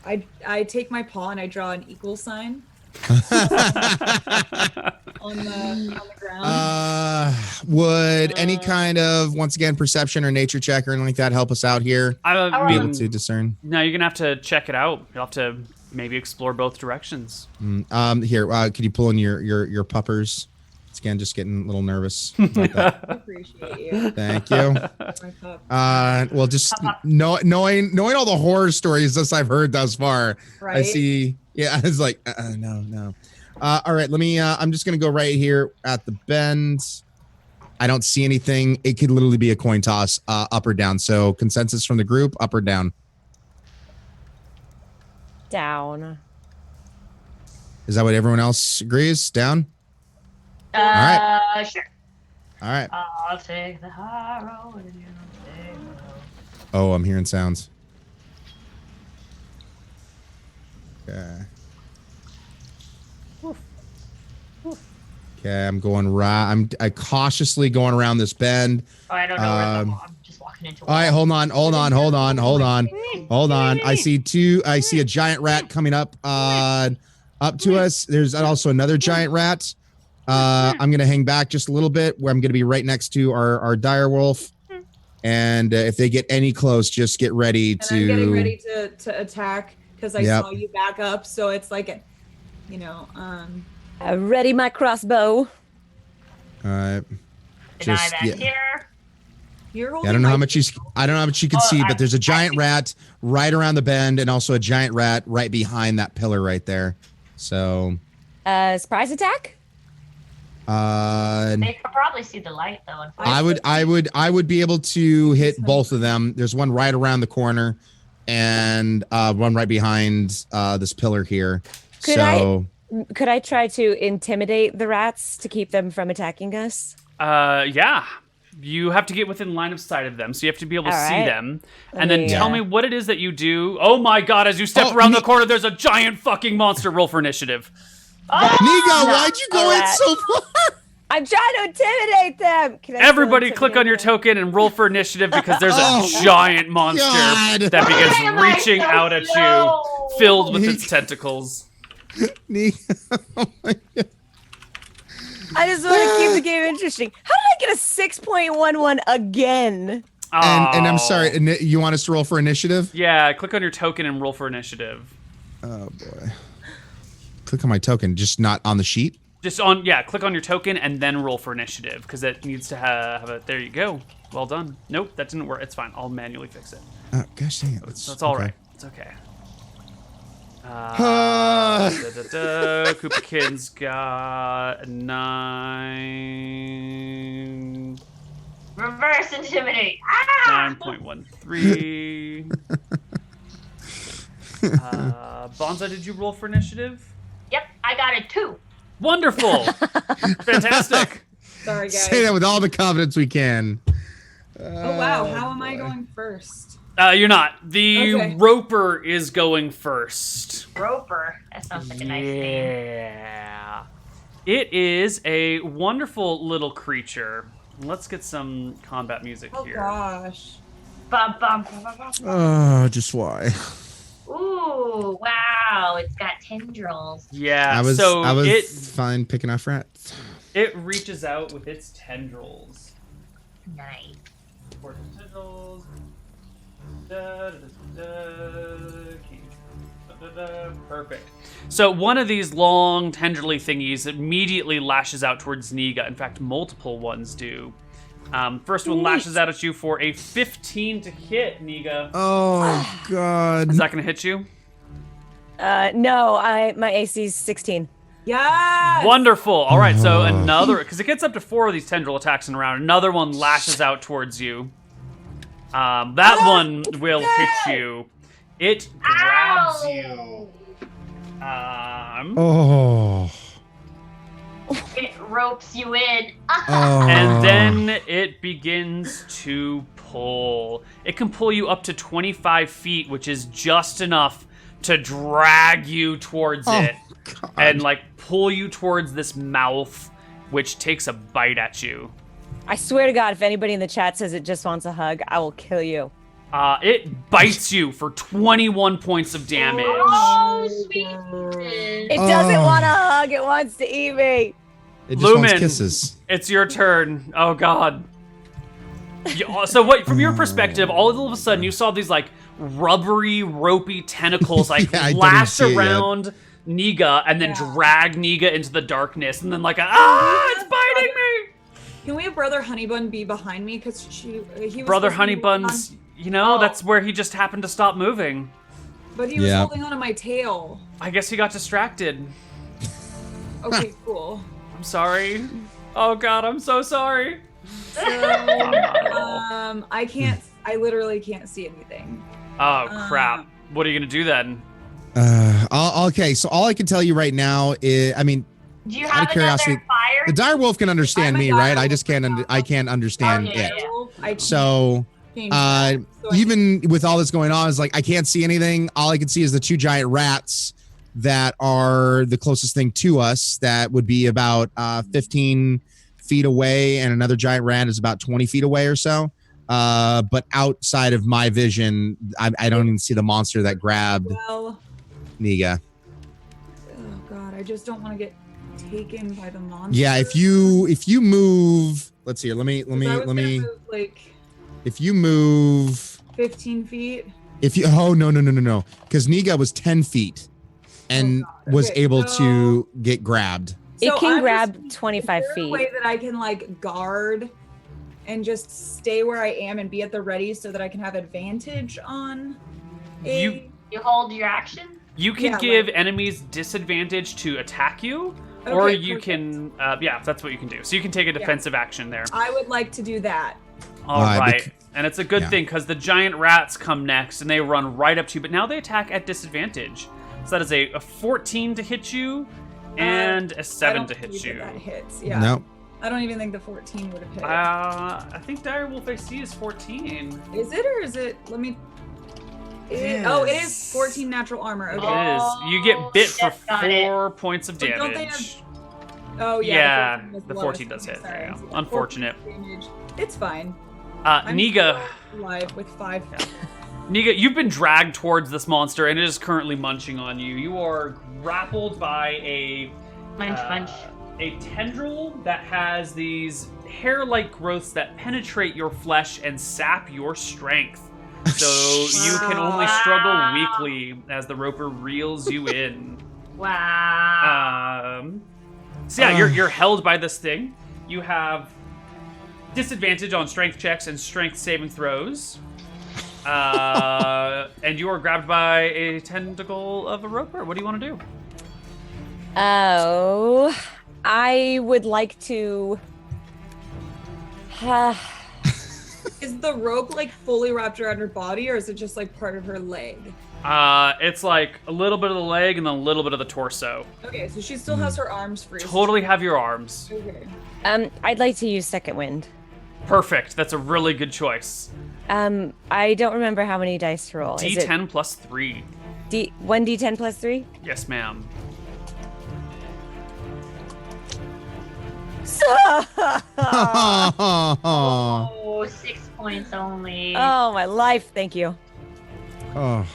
I take my paw and I draw an equal sign. on the ground. Would any kind of once again perception or nature check or anything like that help us out here? Be able to discern. No, you're gonna have to check it out. You'll have to maybe explore both directions. Here, could you pull in your puppers? Once again, just getting a little nervous. I appreciate you. Thank you. Well, just knowing all the horror stories that I've heard thus far, right? I see. Yeah, it's like no. All right, let me. I'm just gonna go right here at the bend. I don't see anything. It could literally be a coin toss, up or down. So consensus from the group: up or down. Down. Is that what everyone else agrees? Down. All right. Sure. All right. I'll take the high road and you take the low. Oh, I'm hearing sounds. Okay. Okay, I'm going right. I'm cautiously going around this bend. Oh, I don't know where I'm just walking into. All right, hold on. I see a giant rat coming up to us. There's also another giant rat. I'm gonna hang back just a little bit where I'm gonna be right next to our dire wolf. And if they get any close, just get ready to. I'm getting ready to attack because I saw you back up. So it's like, Ready my crossbow. All right. Deny Just that yeah. here. You're I holding don't know my how much I don't know how much you can see, but there's a giant rat right around the bend, and also a giant rat right behind that pillar right there. So, Surprise attack? They could probably see the light though. I would be able to hit both of them. There's one right around the corner, and one right behind this pillar here. Could I try to intimidate the rats to keep them from attacking us? Yeah. You have to get within line of sight of them, so you have to be able to see right. them. Let And then me, tell me what it is that you do. Oh my god, as you step around the corner, there's a giant fucking monster. Roll for initiative. Niga, why'd you go in so far? I'm trying to intimidate them. Can I still Everybody click on your intimidate them? token and roll for initiative because there's a giant monster God. that begins Why am I reaching so out at slow? you, filled with its tentacles. Niga, oh my God. I just want to keep the game interesting. How did I get a 6.11 again? And I'm Oh. sorry, you want us to roll for initiative? Yeah, click on your token and roll for initiative. Oh boy. Click on my token, just not on the sheet. Click on your token and then roll for initiative because it needs to have a. There you go. Well done. Nope, that didn't work. It's fine. I'll manually fix it. Oh, gosh dang it. That's all right. It's okay. Ah. Kupakins got 9. Reverse intimidate. Ah! 9.13. Bonza, did you roll for initiative? Yep, I got a 2. Wonderful. Fantastic. Sorry, guys. Say that with all the confidence we can. Oh wow, how am I going first? You're not. The Okay. Roper is going first. Roper. That sounds like a nice name. Yeah. It is a wonderful little creature. Let's get some combat music Oh here. gosh. Bum, bum, bum, bum, bum. Oh, just why? Ooh, wow. It's got tendrils. Yeah, I was it fine picking off rats. reaches out with its tendrils. Nice. Towards the tendrils. Da, da, da, da. Perfect. So one of these long tendrily thingies immediately lashes out towards Niga. In fact, multiple ones do. First one lashes out at you for a 15 to hit, Niga. Oh God. Is that going to hit you? No, my AC is 16. Yes. Wonderful. All right, so another, because it gets up to 4 of these tendril attacks in a round. Another one lashes out towards you. That one will hit you. It grabs you. Oh. It ropes you in. Oh. And then it begins to pull. It can pull you up to 25 feet, which is just enough to drag you towards it. God. And, like, pull you towards this mouth, which takes a bite at you. I swear to God, if anybody in the chat says it just wants a hug, I will kill you. It bites you for 21 points of damage. Oh, sweet. It doesn't want a hug, it wants to eat me. It just wants Lumen, kisses. it's your turn. Oh, God. So what? From your perspective, all of a sudden you saw these, like, rubbery, ropey tentacles, like, Yeah, I didn't lash see it yet. around Niga and then drag Niga into the darkness, and then, like, it's biting me! Can we have Brother Honeybun be behind me? Because he was Brother supposed to be holding Honeybuns, on- you know, Oh. that's where he just happened to stop moving. But he was Yeah. holding onto my tail. I guess he got distracted. Okay, cool. I'm sorry. Oh, God, I'm so sorry. So, I literally can't see anything. Oh, crap. What are you going to do then? Okay, so all I can tell you right now is, I mean, Do you Out of have another curiosity, fire? the direwolf can understand I'm a me, right? I direwolf just can't. now. I can't understand Okay, it. yeah. I can't So, change that. So I even with all this going on, it's like I can't see anything. All I can see is the 2 giant rats that are the closest thing to us. That would be about 15 feet away, and another giant rat is about 20 feet away or so. But outside of my vision, I don't even see the monster that grabbed well, Niga. oh god, I just don't want to get taken by the monster. Yeah, if you move, let's see here. Let me. 'Cause I was gonna move, like If you move, 15 feet. no, because Niga was 10 feet and Oh, God. was Okay, able so- to get grabbed. It So can I'm grab just- 25 is there feet. a way that I can like guard and just stay where I am and be at the ready so that I can have advantage on You hold your action. You can Yeah, give like- enemies disadvantage to attack you, or Okay, you perfect. can, yeah, that's what you can do. So you can take a defensive action there. I would like to do that. All Why? right. And it's a good Yeah. thing because the giant rats come next and they run right up to you, but now they attack at disadvantage. So that is a 14 to hit you and a 7 to hit you. That hits. Yeah. Nope. I don't even think the 14 would have hit. I think Direwolf AC is 14. Is it or is it? Let me. It Oh, it is. is 14 natural armor. Okay. It is. You get bit for Yes, got it. 4 points of But don't they damage. Oh yeah. Yeah, was the lowest. 14 does hit. Sorry, There you go. 14 Unfortunate. damage. It's fine. Niga. still alive with 5. Niga, you've been dragged towards this monster and it is currently munching on you. You are grappled by a Munch. a tendril that has these hair-like growths that penetrate your flesh and sap your strength. So you can only struggle Wow. weakly as the roper reels you in. Wow. So yeah, you're held by this thing. You have disadvantage on strength checks and strength saving throws. And you are grabbed by a tentacle of a roper. What do you want to do? Oh, I would like to. Is the rope like fully wrapped around her body, or is it just like part of her leg? It's like a little bit of the leg and then a little bit of the torso. Okay, so she still has her arms free. Totally have your arms. Okay. I'd like to use second wind. Perfect. That's a really good choice. I don't remember how many dice to roll. Is it D10 plus 3. 1d10 plus 3? Yes, ma'am. Oh, 6 points only. Oh, my life. Thank you. Oh.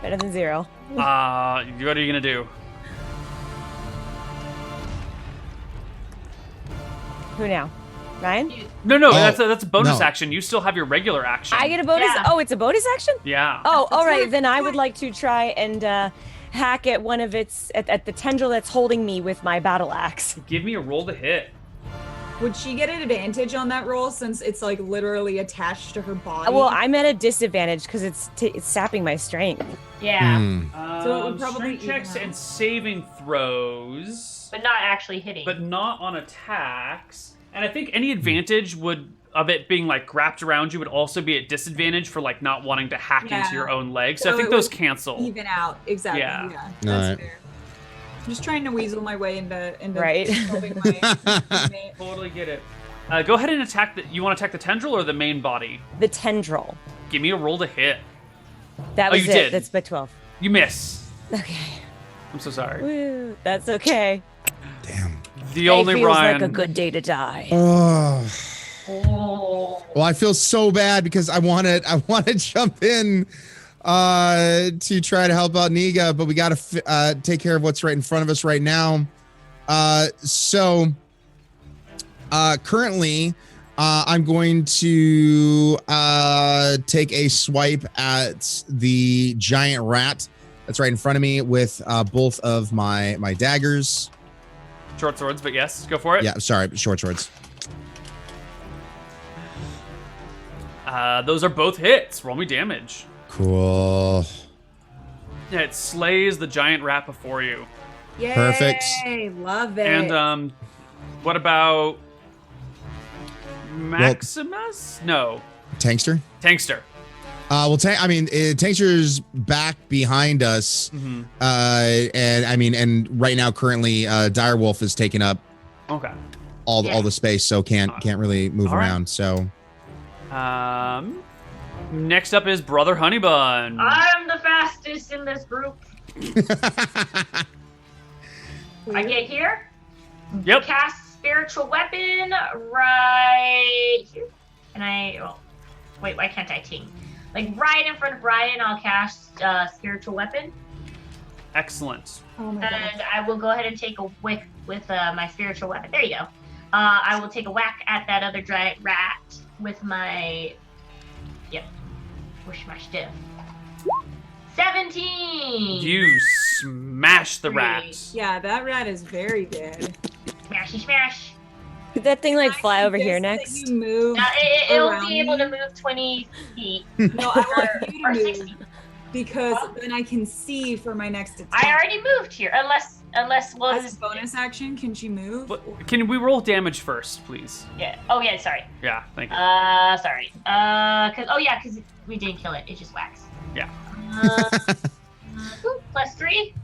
Better than 0. What are you gonna do? Who now? Ryan? No, Oh, that's a bonus no. action. You still have your regular action. I get a bonus? Yeah. Oh, it's a bonus action? Yeah. Oh, all right. right, Then I that's would right. like to try and hack at one of its at the tendril that's holding me with my battle axe. Give me a roll to hit. Would she get an advantage on that roll since it's like literally attached to her body? Well, I'm at a disadvantage because it's sapping my strength. Yeah, So it would probably strength checks even out. and saving throws, but not actually hitting. but not on attacks. And I think any advantage of it being like wrapped around you would also be at disadvantage for like not wanting to hack Yeah. into your own leg. So I So think it those would cancel. even out. Exactly. Yeah. Yeah. All That's right. fair. I'm just trying to weasel my way into Right. helping my teammate. Totally get it. Go ahead and attack you want to attack the tendril or the main body? The tendril. Give me a roll to hit. That Oh, was you it. did. That's by 12. You miss. Okay. I'm so sorry. Woo. That's okay. Damn. The only it feels Ryan. like a good day to die. Oh. Oh. Well, I feel so bad because I want to jump in to try to help out Niga, but we got to take care of what's right in front of us right now. So currently, I'm going to take a swipe at the giant rat that's right in front of me with both of my daggers. Short swords, but yes, go for it. Yeah, sorry, short swords. Those are both hits. Roll me damage. Cool. Yeah, it slays the giant rat before you. Yay! Perfect. Love it. And what about Maximus? No, Tankster. Tankster. Tankster's back behind us. Mm-hmm. And right now, currently, Direwolf is taking up Okay. all the space, so can't really move All right. around. So Next up is Brother Honeybun. I'm the fastest in this group. I get here, Yep. cast spiritual weapon right here, and wait, why can't I ting? Like right in front of Ryan, I'll cast spiritual weapon, Excellent. oh my god. and I will go ahead and take a whiff with my spiritual weapon. There you go. I will take a whack at that other giant rat with my, push my stiff. 17. You smash the rat. Yeah, that rat is very dead. Smashy smash. Could that thing like I fly over here suggest next? that you move It'll around be able to me. move 20 feet. No, I want you or to 60. move because then I can see for my next attack. I already moved here, unless well, As a bonus action, can she move? But can we roll damage first, please? yeah. Oh yeah, sorry. Yeah, thank you. Sorry. Cause we didn't kill it. It just waxed. Yeah. Plus 3.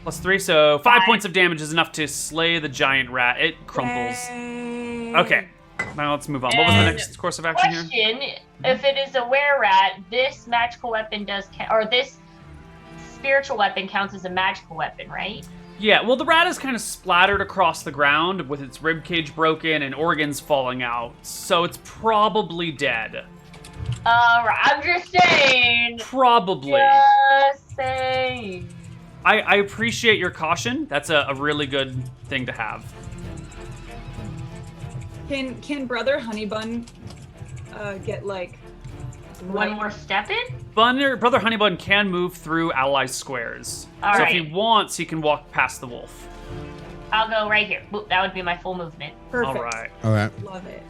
+3, so 5 5. points of damage is enough to slay the giant rat. It crumples. Yay. Okay, now let's move on. What was the And next course of action here? Question: if it is a were-rat, this magical weapon or this spiritual weapon counts as a magical weapon, right? Yeah, well, the rat is kind of splattered across the ground with its ribcage broken and organs falling out, so it's probably dead. Alright, I'm just saying. Probably. Just saying. I appreciate your caution. That's a really good thing to have. Can Brother Honeybun get like One more step in? Brother Honeybun can move through ally squares. All so right. if he wants, he can walk past the wolf. I'll go right here. Boop, that would be my full movement. perfect? All right. All right. Love it.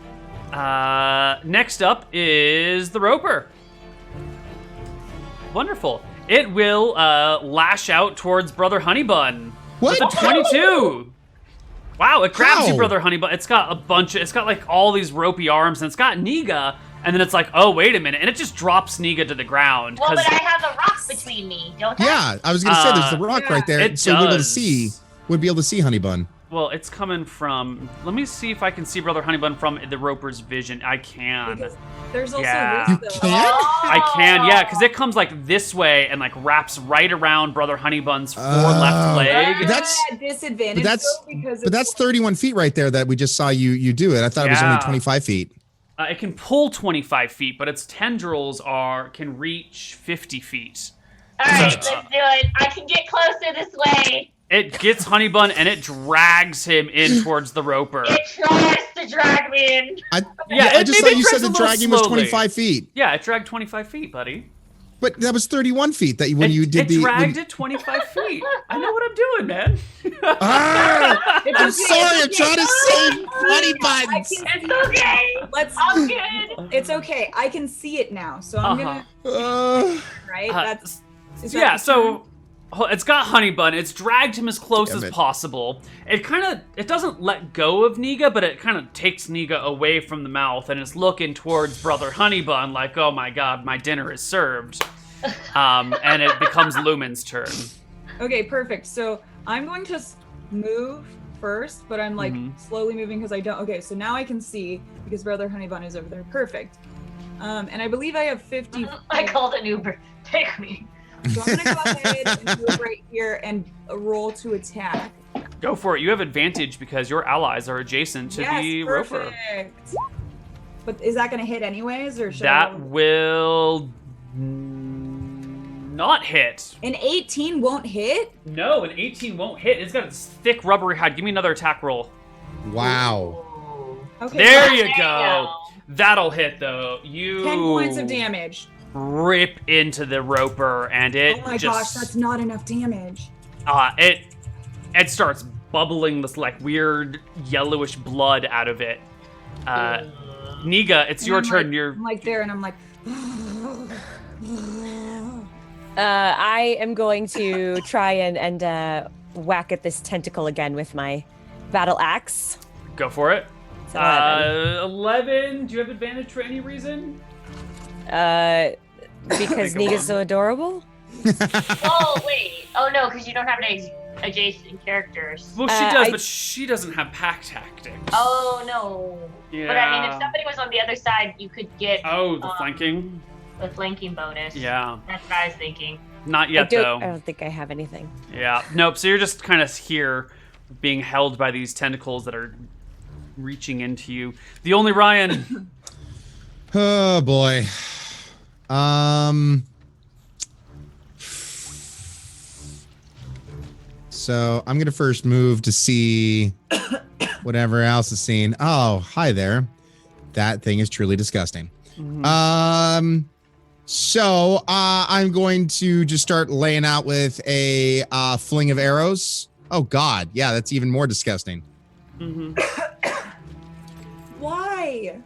Next up is the Roper. Wonderful. It will lash out towards Brother Honeybun. What? With a 22. Wow, it grabs you, How? Brother Honeybun. It's got it's got like all these ropey arms, and it's got Niga, and then it's like, oh, wait a minute, and it just drops Niga to the ground. Well, 'cause- but I have a rock between me, don't I? Yeah, I was gonna say there's the rock yeah. right there, It so we'll be able to does. see. We'd be able to see Honeybun. Well, it's coming from. Let me see if I can see Brother Honeybun from the Roper's vision. I can. Because there's also Yeah. You this though. can? I can, yeah, because it comes like this way and like wraps right around Brother Honeybun's left leg. But that's- at disadvantage But that's though, because but that's 31 feet right there that we just saw you do it. I thought it was only Yeah. 25 feet. It can pull 25 feet, but its tendrils can reach 50 feet. Alright, let's do it. I can get closer this way. It gets Honeybun and it drags him in towards the Roper. It tries to drag me in. I Yeah, just maybe thought you it said drags the a little dragging was slowly. 25 feet. Yeah, it dragged 25 feet, buddy. But that was 31 feet that when you did it the dragged it 25 feet. I know what I'm doing, man. Ah, It's I'm okay, sorry, I'm it's trying to okay. save Honeybuns. It's okay. Let's. I'm good. It's okay. I can see it now, so I'm gonna right. Uh, That's is that Yeah, the so it's got Honeybun. It's dragged him as close Damn as it. possible. It doesn't let go of Niga, but it kind of takes Niga away from the mouth and is looking towards Brother Honeybun like, oh my god, my dinner is served. And it becomes Lumen's turn. Okay, perfect. So I'm going to move first, but I'm like slowly moving because I don't. Okay, so now I can see because Brother Honeybun is over there. Perfect. And I believe I have 50. I called an Uber. Take me. So I'm gonna go ahead and move right here and roll to attack. Go for it. You have advantage because your allies are adjacent to Yes, the Roper. perfect. But is that gonna hit anyways, or should That I? will not hit. An 18 won't hit. No, an 18 won't hit. It's got this thick rubbery hide. Give me another attack roll. Wow. Okay, There well, you go. That'll hit though. You 10 points of damage. rip into the Roper, and it Oh my just gosh, that's not enough damage. it starts bubbling this like weird yellowish blood out of it. Niga, it's And your I'm turn. Like, You're I'm like there, and I'm like. I am going to try and whack at this tentacle again with my battle axe. go for it. It's 11. 11. Do you have advantage for any reason? Because Go Niga's on. so adorable. Oh wait. Oh no, because you don't have any adjacent characters. Well, she does, I- but she doesn't have pack tactics. Oh no. Yeah. But I mean, if somebody was on the other side, you could get Oh, the flanking. a flanking bonus. Yeah. That's what I was thinking. Not yet, I though. don't think I have anything. Yeah. Nope. So you're just kind of here, being held by these tentacles that are reaching into you. The only Ryan. Oh boy. So I'm gonna first move to see whatever else is seen. Oh, hi there. That thing is truly disgusting. So I'm going to just start laying out with a fling of arrows. Oh God, yeah, that's even more disgusting. Why?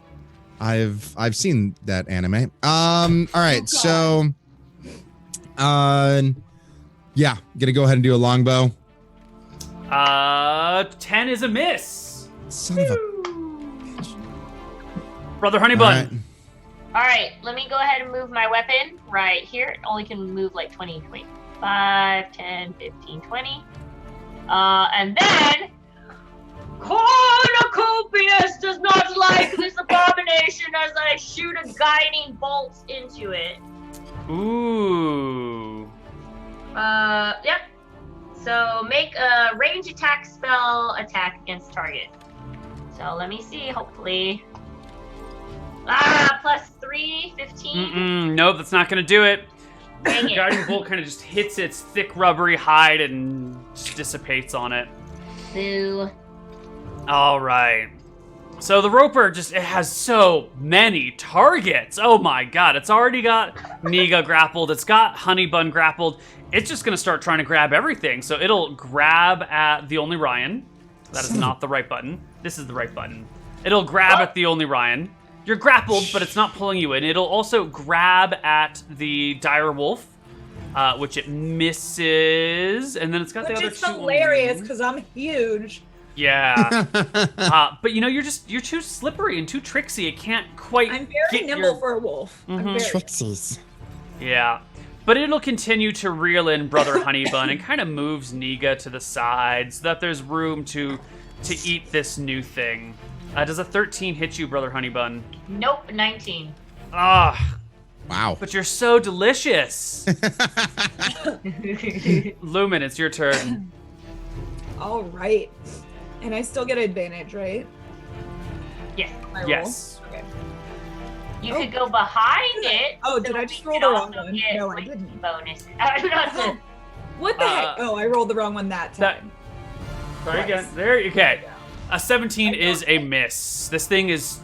I've seen that anime. All right, Oh, yeah, gonna go ahead and do a longbow. 10 is a miss. Son of a. Brother All Honeybun. right. All right, let me go ahead and move my weapon right here. It only can move like 20, 25, 10, 15, 20. And then Cornucopius does not like this abomination as I shoot a guiding bolt into it. Ooh. Yep. So make a range attack spell attack against target. So let me see, hopefully. +3, 15. Nope, that's not gonna do it. Dang The it. guiding bolt kind of just hits its thick rubbery hide and just dissipates on it. Boo. All right. So the roper it has so many targets. Oh my god, it's already got Niga grappled, it's got Honeybun grappled. It's just gonna start trying to grab everything. So it'll grab at TheOnlyRyann. That is not the right button. This is the right button. It'll grab at TheOnlyRyann. You're grappled, but it's not pulling you in. It'll also grab at the dire wolf, which it misses, and then it's got the Which other is two. hilarious because I'm huge. Yeah. But you know, you're too slippery and too tricksy. It can't quite. I'm very get nimble your- for a wolf. I'm very Trixies. Yeah. But it'll continue to reel in Brother Honeybun and kind of moves Niga to the side so that there's room to eat this new thing. Does a 13 hit you, Brother Honeybun? Nope, 19. Ah, Wow. but you're so delicious. Lumen, it's your turn. all right. And I still get advantage, right? Yes. My roll? Yes. Okay. You Oh. could go behind it. Oh, did so I we just roll could the wrong also one? get No, I like, didn't. bonus. Not What the heck? Oh, I rolled the wrong one that time. Try again. There you go. A 17 is a miss. This thing its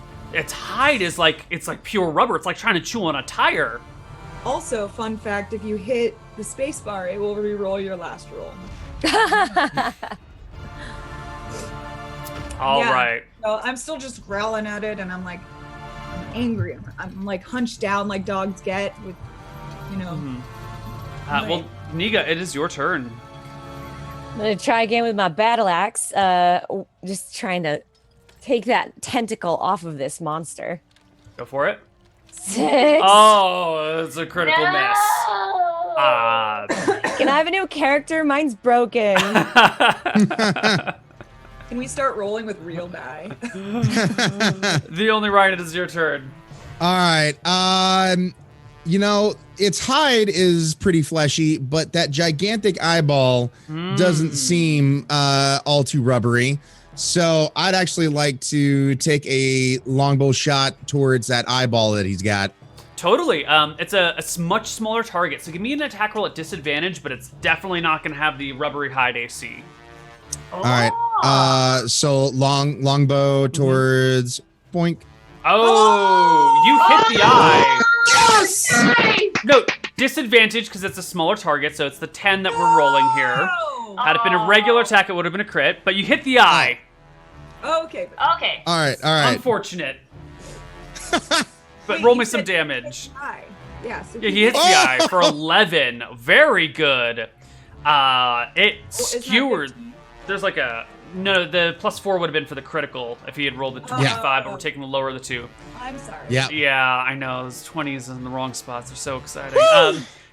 hide is it's like pure rubber. It's like trying to chew on a tire. Also, fun fact, if you hit the space bar, it will re-roll your last roll. All Yeah. right. So I'm still just growling at it, and I'm angry. I'm like hunched down like dogs get with, you know. Well, Niga, it is your turn. I'm gonna try again with my battle axe. Just trying to take that tentacle off of this monster. Go for it. 6. Oh, it's a critical miss. Can I have a new character? Mine's broken. Can we start rolling with real die? TheOnlyRyann, it is your turn. All right. You know, its hide is pretty fleshy, but that gigantic eyeball doesn't seem all too rubbery. So I'd actually like to take a longbow shot towards that eyeball that he's got. Totally. It's a much smaller target, so give me an attack roll at disadvantage, but it's definitely not going to have the rubbery hide AC. All right. So longbow towards boink. Oh, you hit the eye. Yes! No, disadvantage because it's a smaller target, so it's the 10 that we're rolling here. Oh, Had it been a regular attack, it would have been a crit, but you hit the eye. okay. Okay. All right. All right. Unfortunate. But Wait, roll you me some said damage. Hi. Yeah. So Yeah, he hits the eye for 11. Very good. It isn't that skewered. 15? There's like a... No, the +4 would have been for the critical if he had rolled the 25, but we're taking the lower of the two. I'm sorry. Yeah. Yeah, I know. Those 20s in the wrong spots are so exciting.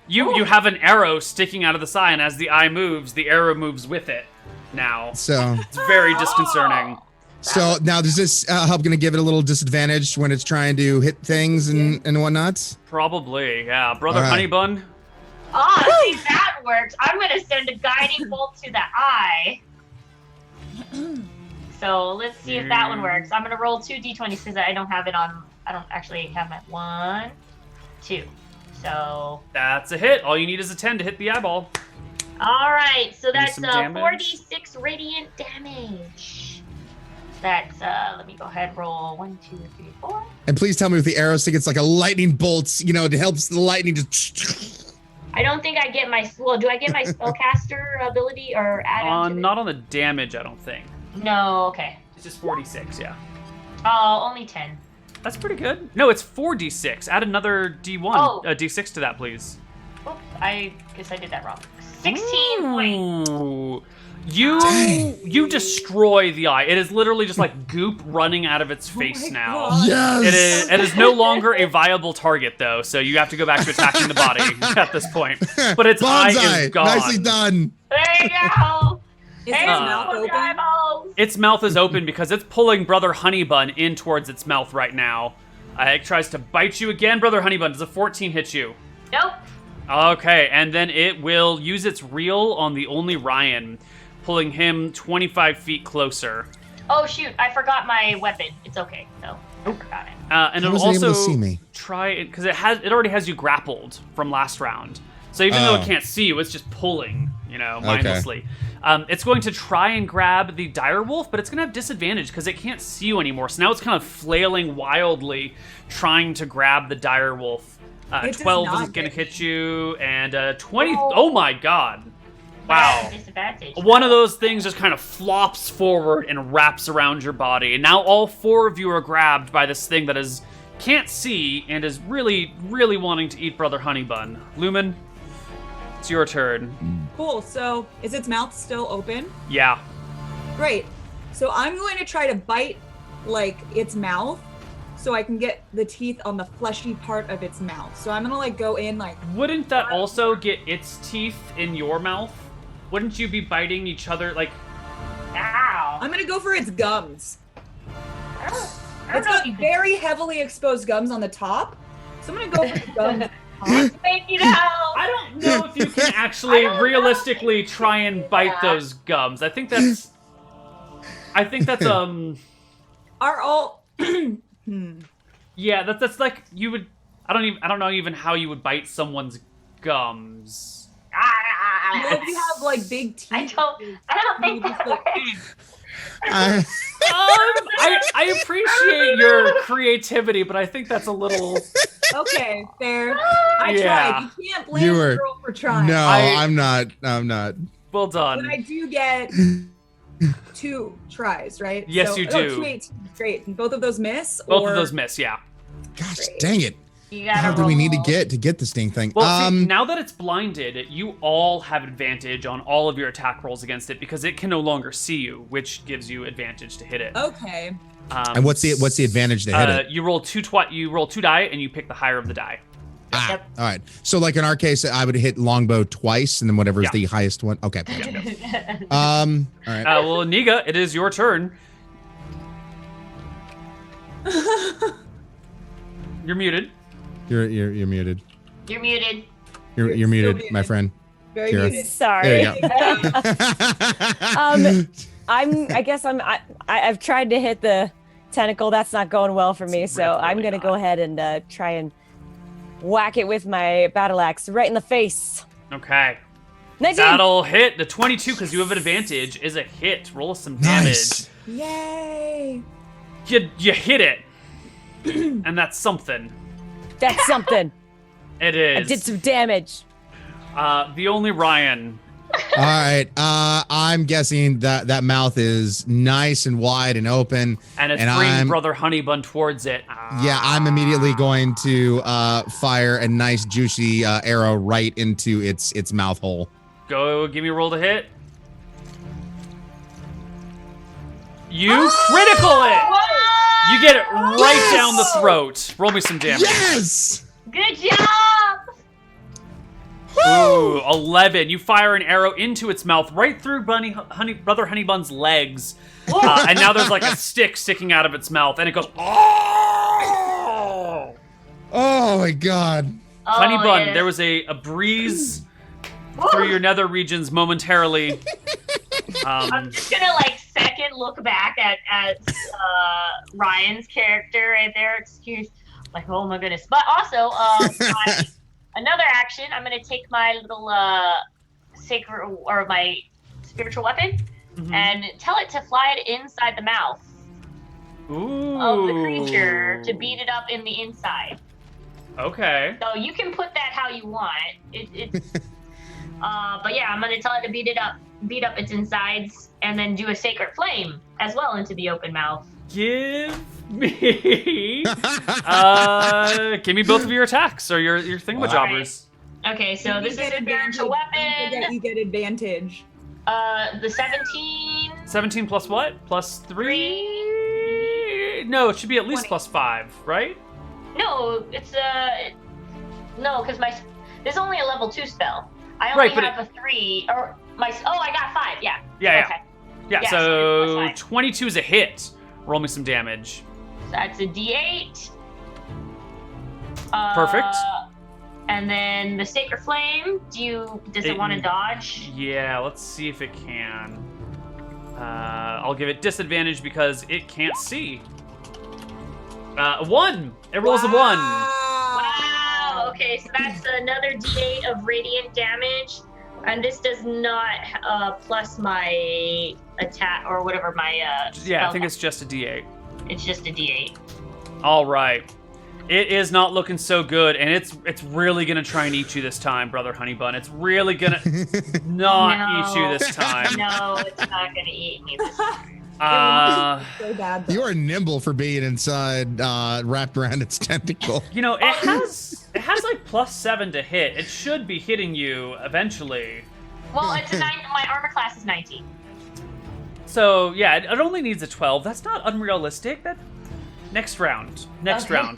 You have an arrow sticking out of the side, and as the eye moves, the arrow moves with it now. So It's very disconcerting. now does this help gonna give it a little disadvantage when it's trying to hit things and whatnot? Probably, yeah. Brother All right. Honeybun? See, that works. I'm going to send a guiding bolt to the eye. So let's see if that one works. I'm going to roll 2 d20s because I don't have it on. I don't actually have my 1, 2. So, That's a hit. All you need is a 10 to hit the eyeball. all right. So Give me that's some damage. 4d6 radiant damage. That's, let me go ahead and roll 1, 2, 3, 4. And please tell me with the arrow stick, it's like a lightning bolt. You know, it helps the lightning just. I don't think I get my, well, do I get my spellcaster ability or add on to Not on the damage, I don't think. No, okay. Just 46, yeah. Oh, only 10. That's pretty good. No, it's 4d6. Add another d1, d6 to that, please. Oops, I guess I did that wrong. 16 points. Ooh. You destroy the eye. It is literally just like goop running out of its face now. God. Yes. It is no longer a viable target though, so you have to go back to attacking the body at this point. But its eye is gone. Nicely done. There you go. Is its Hey, mouth look, open? eyeballs. Its mouth is open because it's pulling Brother Honeybun in towards its mouth right now. It tries to bite you again, Brother Honeybun. Does a 14 hit you? Nope. Okay, and then it will use its reel on TheOnlyRyann, pulling him 25 feet closer. Oh shoot, I forgot my weapon. It's okay, though. I forgot it. And How it'll was it able also to see me? try it because it already has you grappled from last round. So even though it can't see you, it's just pulling, mindlessly. It's going to try and grab the direwolf, but it's going to have disadvantage because it can't see you anymore. So now it's kind of flailing wildly, trying to grab the direwolf. It does 12 not is going to hit. hit you, and 20. No. Oh my god. Wow. Disadvantage. One of those things just kind of flops forward and wraps around your body. And now all 4 of you are grabbed by this thing that can't see and is really, really wanting to eat Brother Honeybun. Lumen, it's your turn. Cool. So is its mouth still open? Yeah. Great. So I'm going to try to bite like its mouth so I can get the teeth on the fleshy part of its mouth. So I'm gonna go in like. Wouldn't that also get its teeth in your mouth? Wouldn't you be biting each other like? Ow. I'm gonna go for its gums. I don't It's know if got you can very heavily exposed gums on the top. So I'm gonna go for the gums. make it out. I don't know if you can actually realistically try and bite those gums. I think that's Are all. yeah, that's like you would. I don't know even how you would bite someone's gums. Well, if you have like big teeth. I don't think that works. I appreciate your creativity, but I think that's a little. Okay, fair. I Yeah. tried. You can't blame You a were- girl for trying. No, I- I'm not. I'm not. Well But done. I do get 2 tries, right? Yes, you do. 2 18s, great. And both of those miss? Both or... of those miss, yeah. Gosh, Great. dang it! You gotta How do we need to roll. get this dang thing? Well, see, now that it's blinded, you all have advantage on all of your attack rolls against it because it can no longer see you, which gives you advantage to hit it. Okay. and what's the advantage to hit it? You roll two die, and you pick the higher of the die. All right. So like in our case, I would hit longbow twice, and then whatever's Yeah. the highest one. Okay. All right. Well, Niga, it is your turn. You're muted. You're muted. You're muted. You're You're muted, still my muted. friend. Very Cira. muted. Sorry. There you go. I've tried to hit the tentacle. That's not going well for me. So I'm really gonna go ahead and try and whack it with my battle axe right in the face. Okay. 19. That'll hit. The 22, because you have an advantage, is a hit. Roll some damage. Nice. Yay. You hit it. And that's something. That's something. It I is. did some damage. TheOnlyRyann. All right. I'm guessing that mouth is nice and wide and open. And it's bringing I'm Brother Honeybun towards it. yeah. I'm immediately going to fire a nice juicy arrow right into its mouth hole. Go, give me a roll to hit. You critical it! You get it right Yes! down the throat. Roll me some damage. Yes. Good job. Ooh, 11. You fire an arrow into its mouth, right through Brother Honeybun's legs. And now there's like a stick sticking out of its mouth, and it goes, oh! Oh my God. Oh, Honeybun, yes. there was a breeze through your nether regions momentarily. I'm just gonna second look back at Ryan's character right there. Excuse, oh my goodness. But also, another action. I'm gonna take my little sacred or my spiritual weapon and tell it to fly it inside the mouth Ooh. of the creature to beat it up in the inside. Okay. So you can put that how you want. It's but yeah, I'm gonna tell it to beat it up beat up its insides and then do a sacred flame as well into the open mouth. Give me both of your attacks or your thingamajobbers. Okay, so this is a spiritual weapon. You get advantage. The 17. 17 plus what? Plus 3? No, it should be at least 20. plus 5, right? No, it's no, because there's only a level 2 spell. I only have a 3 or I got 5. Yeah. Yeah. Okay. Yeah. So 22 is a hit. Roll me some damage. So that's a D8. Perfect. And then the Sacred Flame, does it want to dodge? Yeah, let's see if it can. I'll give it disadvantage because it can't see. 1! It rolls a 1. Wow! Okay, so that's another D8 of radiant damage. And this does not plus my attack or whatever my Yeah, I think it's just a D8. It's just a D8. All right. It is not looking so good, and it's really gonna try and eat you this time, Brother Honeybun. It's really gonna not eat you this time. No, it's not gonna eat me this time. So bad, though. You are nimble for being inside, wrapped around its tentacle. You know, it has like +7 to hit. It should be hitting you eventually. Well, it's my armor class is 19. So yeah, it only needs a 12. That's not unrealistic. Next round.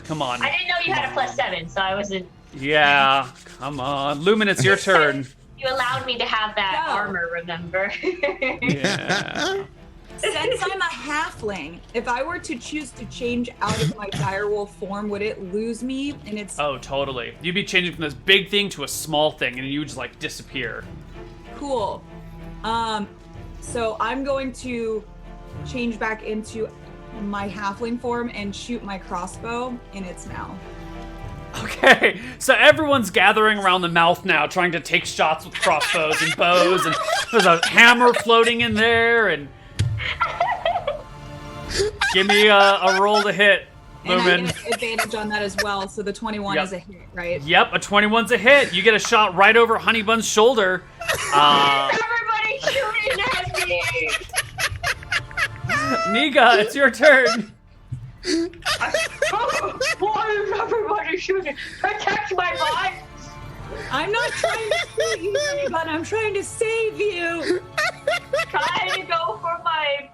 Come on. I didn't know you had a +7, so I wasn't. Yeah, come on. Lumen, it's your turn. You allowed me to have that armor, remember? Yeah. Since I'm a halfling, if I were to choose to change out of my direwolf form, would it lose me? And it's Oh, totally. You'd be changing from this big thing to a small thing, and you would just like disappear. cool. So I'm going to change back into my halfling form and shoot my crossbow in its mouth. Okay, so everyone's gathering around the mouth now, trying to take shots with crossbows and bows, and there's a hammer floating in there, and give me a roll to hit, Lumen. And I get advantage on that as well, so the 21 is a hit, right? Yep, a 21's a hit. You get a shot right over Honeybun's shoulder. Everybody shooting at me! Niga, it's your turn. Why is everybody shooting? Protect my butt! I'm not trying to shoot you, but I'm trying to save you. Trying to go for my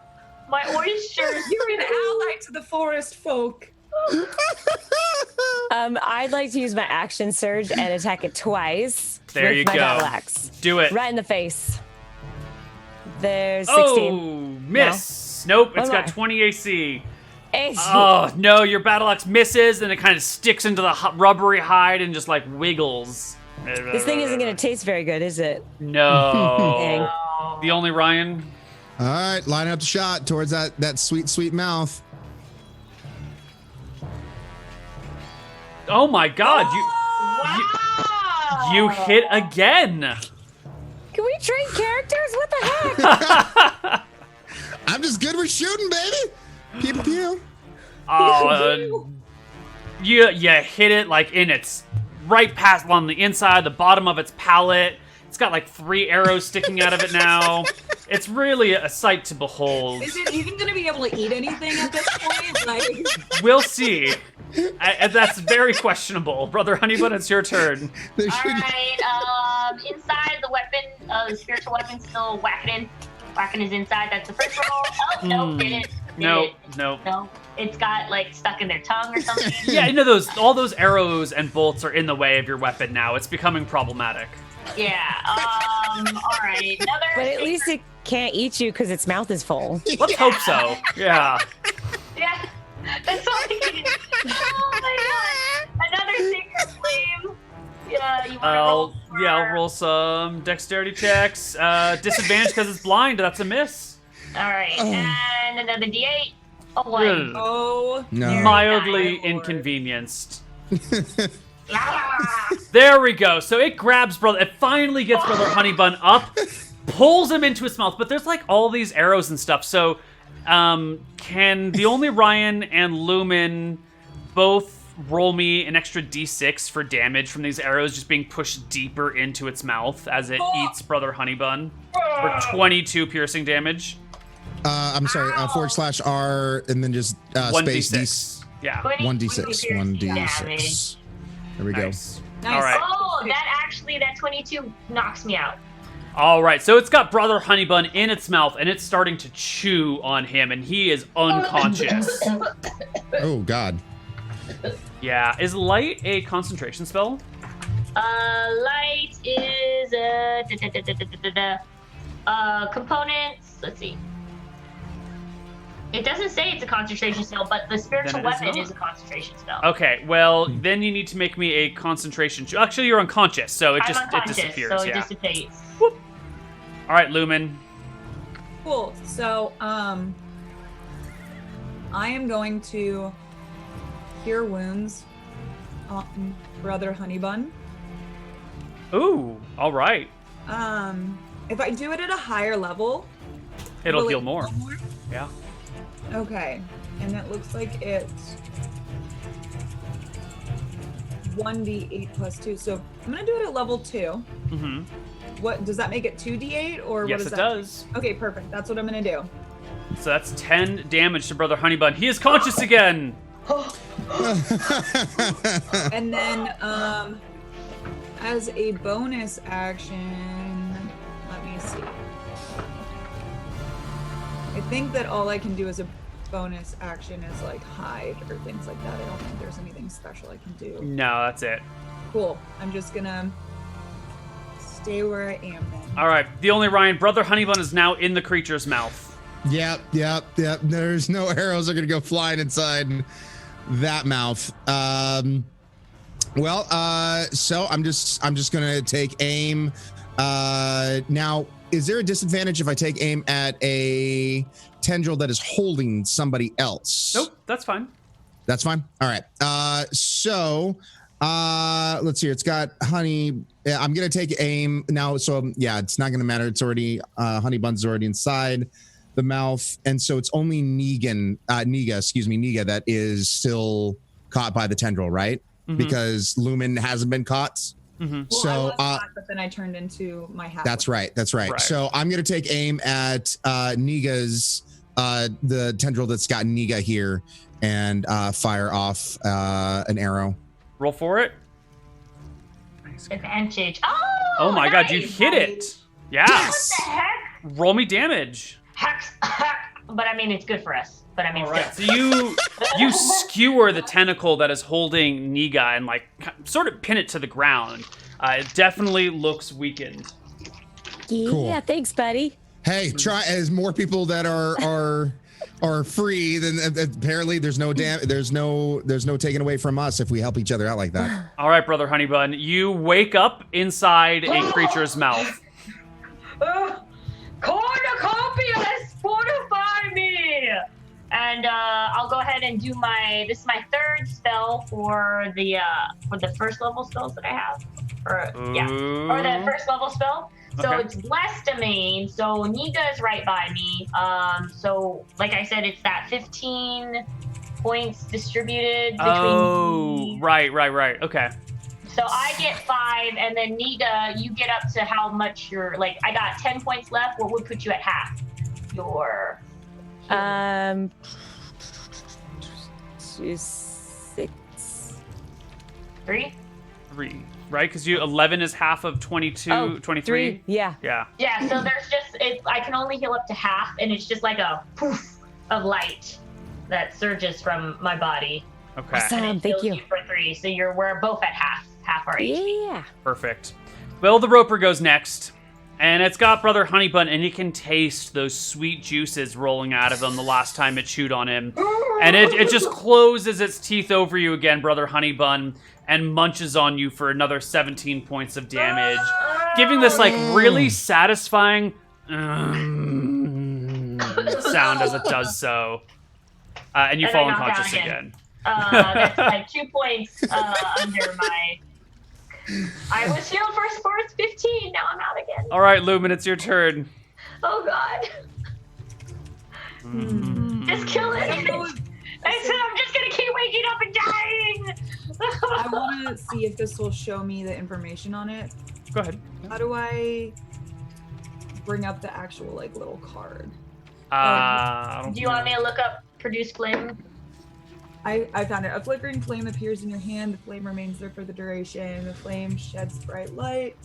oysters. You're an ally to the forest folk. I'd like to use my action surge and attack it twice. There with you my go. battle axe. Do it. Right in the face. There's 16. Oh, miss. Nope, it's One got more. 20 AC. 8. Oh, no, your battle axe misses, and it kind of sticks into the rubbery hide and just, like, wiggles. This thing isn't going to taste very good, is it? No. Dang. TheOnlyRyann. All right, line up the shot towards that sweet, sweet mouth. Oh, my God. You hit again. Can we trade characters? What the heck? I'm just good with shooting, baby. Pew, pew, pew. Oh, you hit it like in its right past on the inside, the bottom of its palate. It's got like 3 arrows sticking out of it now. It's really a sight to behold. Is it even going to be able to eat anything at this point? Like, We'll see. That's very questionable. Brother Honeybun, it's your turn. Alright, inside the weapon, the spiritual weapon still whacking his inside. That's the first roll. Oh, no, didn't. No. No, it's got like stuck in their tongue or something. Yeah, you know all those arrows and bolts are in the way of your weapon now. It's becoming problematic. Yeah, alright. Another. But at least it can't eat you because its mouth is full. Let's hope so. Yeah. Yeah, that's all I can. Oh my god. Another sacred flame. Yeah, you want to roll? I'll roll some dexterity checks. Disadvantage because it's blind. That's a miss. Alright, and another D8. A 1. oh, No. Mildly Lord. inconvenienced. Ah! There we go. So it grabs brother. It finally gets Brother Honeybun up, pulls him into its mouth. But there's like all these arrows and stuff. So can TheOnlyRyann and Lumen both roll me an extra D6 for damage from these arrows just being pushed deeper into its mouth as it eats Brother Honeybun? For 22 piercing damage. I'm sorry, /R and then just space 1d6. Yeah. 1d6. 1d6. There we go. Nice. Nice. All right. Oh, that 22 knocks me out. All right. So it's got Brother Honeybun in its mouth, and it's starting to chew on him, and he is unconscious. Oh, God. Yeah. Is light a concentration spell? Light is components. Let's see. It doesn't say it's a concentration spell, but the spiritual weapon is a concentration spell. Okay, well, then you need to make me a concentration. Actually, you're unconscious, so it disappears. So it yeah. dissipates. Whoop. All right, Lumen. Cool. So, I am going to cure wounds on Brother Honeybun. Ooh, all right. If I do it at a higher level, It'll will heal it more. heal more? Yeah. Okay, and it looks like it's 1d8 plus 2. So I'm gonna do it at level 2. Mm-hmm. What does that make it 2d8 or Yes, what does it that does. make? Okay, perfect. That's what I'm gonna do. So that's 10 damage to Brother Honeybun. He is conscious again. And then as a bonus action, let me see. I think that all I can do as a bonus action is like hide or things like that. I don't think there's anything special I can do. No, that's it. Cool. I'm just gonna stay where I am then. All right, TheOnlyRyann, Brother Honeybun is now in the creature's mouth. Yep. There's no arrows are gonna go flying inside that mouth. So I'm just gonna take aim. Now, is there a disadvantage if I take aim at a tendril that is holding somebody else? Nope, that's fine. That's fine. All right. Let's see. It's got honey. I'm gonna take aim now. So yeah, it's not gonna matter. It's already Honeybun's already inside the mouth, and so it's only Niga that is still caught by the tendril, right? Mm-hmm. Because Lumen hasn't been caught. Mm-hmm. Well, So, I was hot, but then I turned into my half. That's right. So I'm gonna take aim at Niga's the tendril that's got Niga here, and fire off an arrow. Roll for it. Advantage. Oh my God, you hit it. Yes. What the heck? Roll me damage. Heck. But I mean, it's good for us. But I mean, All right, so you skewer the tentacle that is holding Niga and like sort of pin it to the ground. It definitely looks weakened. Yeah, Cool. thanks, buddy. Hey, try as more people that are free. Then apparently there's no taking away from us if we help each other out like that. All right, Brother Honeybun, you wake up inside a creature's mouth. Cornucopius, fortify me! And I'll go ahead and do this is my third spell for the first level spells that I have. Or the first level spell. So Okay. it's Blessed Domain. So Niga is right by me. So like I said, it's that 15 points distributed between me. Right. Okay. So I get 5, and then Niga, you get up to how much you're like. I got 10 points left. What would put you at half? Your 2, 6. 3. 3, right? Because 11 is half of 22, 23? 3. Yeah. Yeah. Yeah, so there's just, I can only heal up to half, and it's just like a poof of light that surges from my body. Okay. Awesome. And it Thank heals you. for 3, so we're both at half our HP. Yeah. Perfect. Well, the Roper goes next. And it's got Brother Honeybun, and you can taste those sweet juices rolling out of him the last time it chewed on him. And it just closes its teeth over you again, Brother Honeybun, and munches on you for another 17 points of damage, giving this, like, really satisfying sound as it does so. And you And fall I knock unconscious down again. That's like 2 points under my... I was healed for sports 15, now I'm out again. All right, Lumen, it's your turn. Oh god. Just kill it. I said I'm just gonna keep waking up and dying. I want to see if this will show me the information on it. Go ahead. How do I bring up the actual like little card. Do you want me to look up produce flame? I found it. A flickering flame appears in your hand. The flame remains there for the duration. The flame sheds bright light.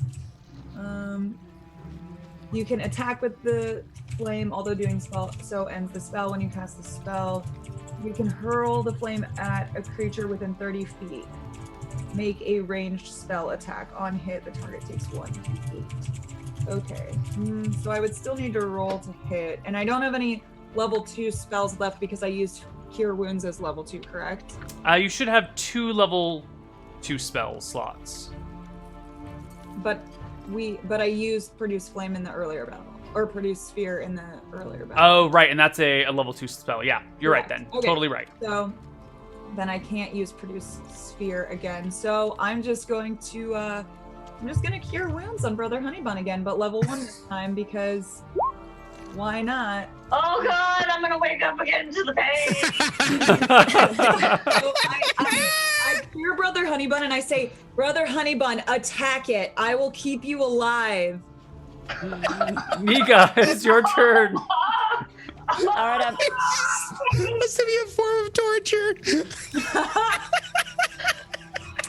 You can attack with the flame, although doing so ends the spell. When you cast the spell, you can hurl the flame at a creature within 30 feet. Make a ranged spell attack. On hit, the target takes 1d8. Okay. So I would still need to roll to hit. And I don't have any level 2 spells left because I used Cure Wounds as level 2, correct? You should have 2 level 2 spell slots. But I used Produce Flame in the earlier battle. Or Produce Sphere in the earlier battle. Oh, right, and that's a level 2 spell. Yeah, you're right then. Okay. Totally right. So then I can't use Produce Sphere again. So I'm just going to Cure Wounds on Brother Honeybun again, but level 1 this time because why not? Oh god, I'm gonna wake up again to the pain. So I cure Brother Honeybun and I say, Brother Honeybun, attack it. I will keep you alive. Mika, it's your turn. All right, Must be a form of torture.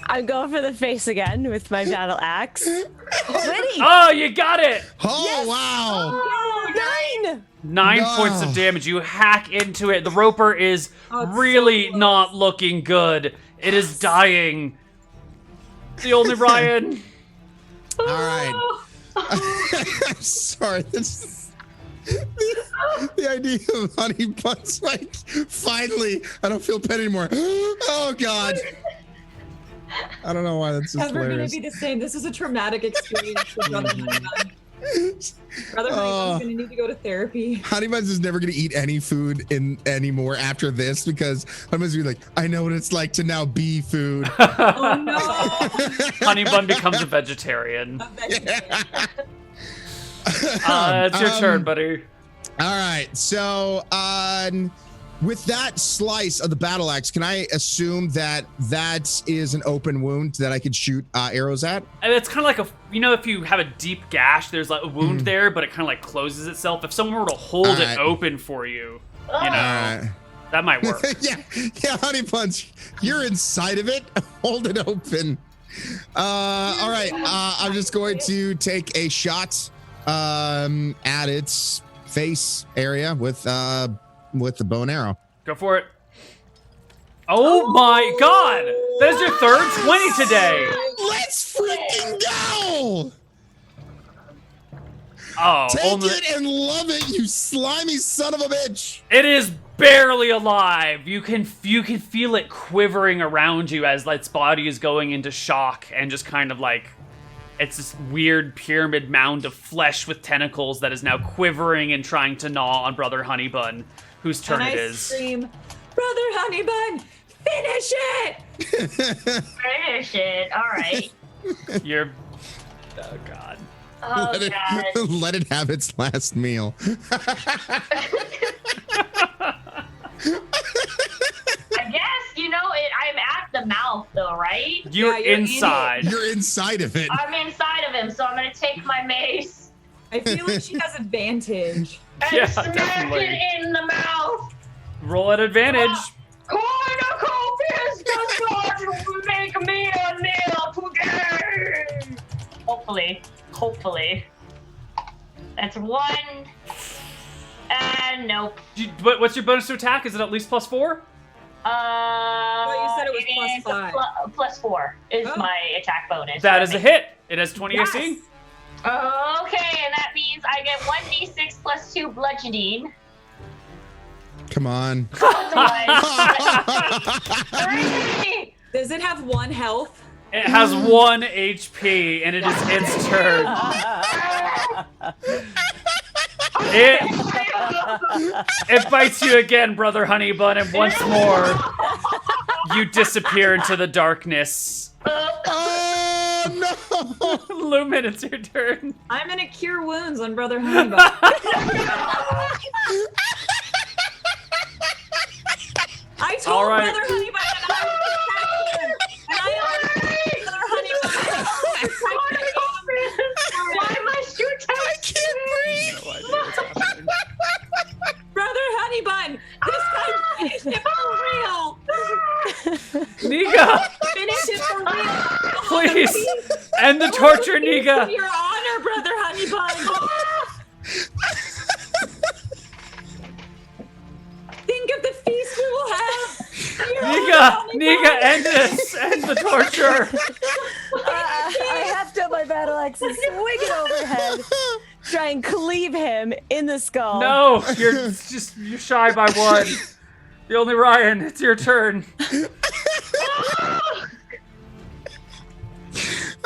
I'm going for the face again with my battle axe. Sweetie! Oh, you got it! Oh, Yes! wow. Oh, 9! 9 No. points of damage. You hack into it. The roper is Oh, it's really so close. not looking good. It is dying. TheOnlyRyann. All right. I'm sorry. The idea of Honey Bun's like, finally, I don't feel pain anymore. Oh, God. I don't know why that's just Never gonna hilarious. be the same. This is a traumatic experience for Brother Honeybun. Brother Honeybun's gonna need to go to therapy. Honey Buns is never gonna eat any food anymore after this because Honey Buns will be like, I know what it's like to now be food. Oh no! Honeybun becomes a vegetarian. It's your turn, buddy. All right, so with that slice of the battle axe, can I assume that that is an open wound that I could shoot arrows at? And it's kind of like if you have a deep gash, there's like a wound there, but it kind of like closes itself. If someone were to hold it Alright. open for you, Alright. that might work. yeah, Honey Buns, you're inside of it. Hold it open. All right, I'm just going to take a shot at its face area with the bow and arrow. Go for it. Oh my god! That is your third 20 today! Let's freaking go! Oh, Take it and love it, you slimy son of a bitch! it is barely alive. You can feel it quivering around you as its body is going into shock and just kind of like it's this weird pyramid mound of flesh with tentacles that is now quivering and trying to gnaw on Brother Honeybun, whose turn And it I is. scream, Brother Honeybun, finish it! Finish it. Alright. You're oh god. Oh let, god. it, let it have its last meal. I guess, I'm at the mouth though, right? You're you're in it. inside. You're inside of it. I'm inside of him, so I'm gonna take my mace I feel like she has advantage. and Yeah, smack definitely. it in the mouth. Roll at advantage. Cornucopia does not make me a nail today. Hopefully. That's 1. And nope. What's your bonus to attack? Is it at least +4? you said it was is +5. Plus 4 is Oh. my attack bonus. That is a hit. It has 20 Yes. AC. Okay, and that means I get 1d6 plus 2 bludgeoning. Come on. Three! Does it have 1 health? It has 1 HP, and it is its turn. It bites you again, Brother Honeybun, and once more, you disappear into the darkness. Oh, no. Lumen, it's your turn. I'm gonna cure wounds on Brother Honeybun. I told All right. Brother Honeybun that I would attack him, and I only Brother Honeybun. Why must you I touch can't breathe. Niga, Finish it for real. please end the torture, Niga. Your honor, brother Honeybun. Think of the feast we will have. Your honor, Niga, end this. End the torture. I heft up my battle axe and swing it overhead. Try and cleave him in the skull. No, you're shy by one. The only Ryan, it's your turn.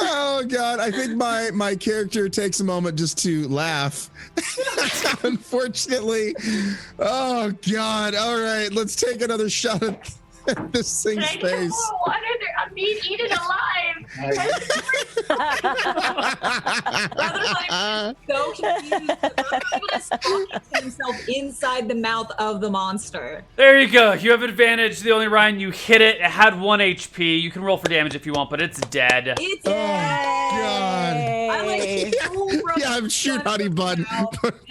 Oh God, I think my character takes a moment just to laugh. Unfortunately. Oh God. All right, let's take another shot at this thing's Can I get face. more water? I'm being eaten alive. Brother Honeybun is so confused. Brother Honeybun is talking to himself inside the mouth of the monster. There you go. You have advantage. The only Ryan, you hit it. It had 1 HP. You can roll for damage if you want, but it's dead. It's Oh God. I like Yeah, shoot Honeybun.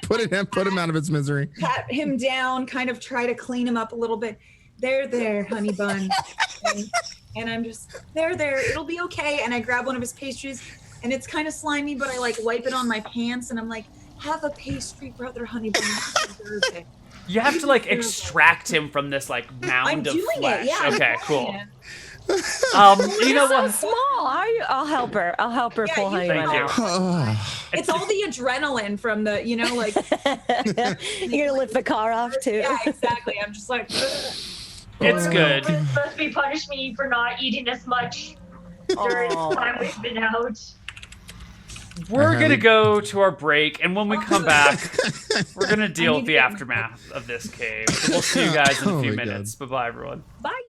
Put him out of its misery. pat him down, kind of try to clean him up a little bit. There, Honeybun. And I'm just, there, it'll be okay. And I grab one of his pastries, and it's kind of slimy, but I like wipe it on my pants, and I'm like, have a pastry, brother Honeybun. You have to like extract him from this like mound I'm of doing flesh. it, yeah. I'm Okay, doing cool. it. You know So what? small. I'll help her. I'll help her Yeah, pull you honey Thank bun you. out. It's all the adrenaline from the, like, You're gonna lift the car off too. yeah, exactly. I'm just like, It's good. It's supposed to be punish me for not eating as much during Aw. the time we've been out. We're gonna go to our break, and when we come back, we're gonna deal with the aftermath of this cave. So we'll see you guys in a Oh few my God. minutes. Bye-bye, everyone. bye.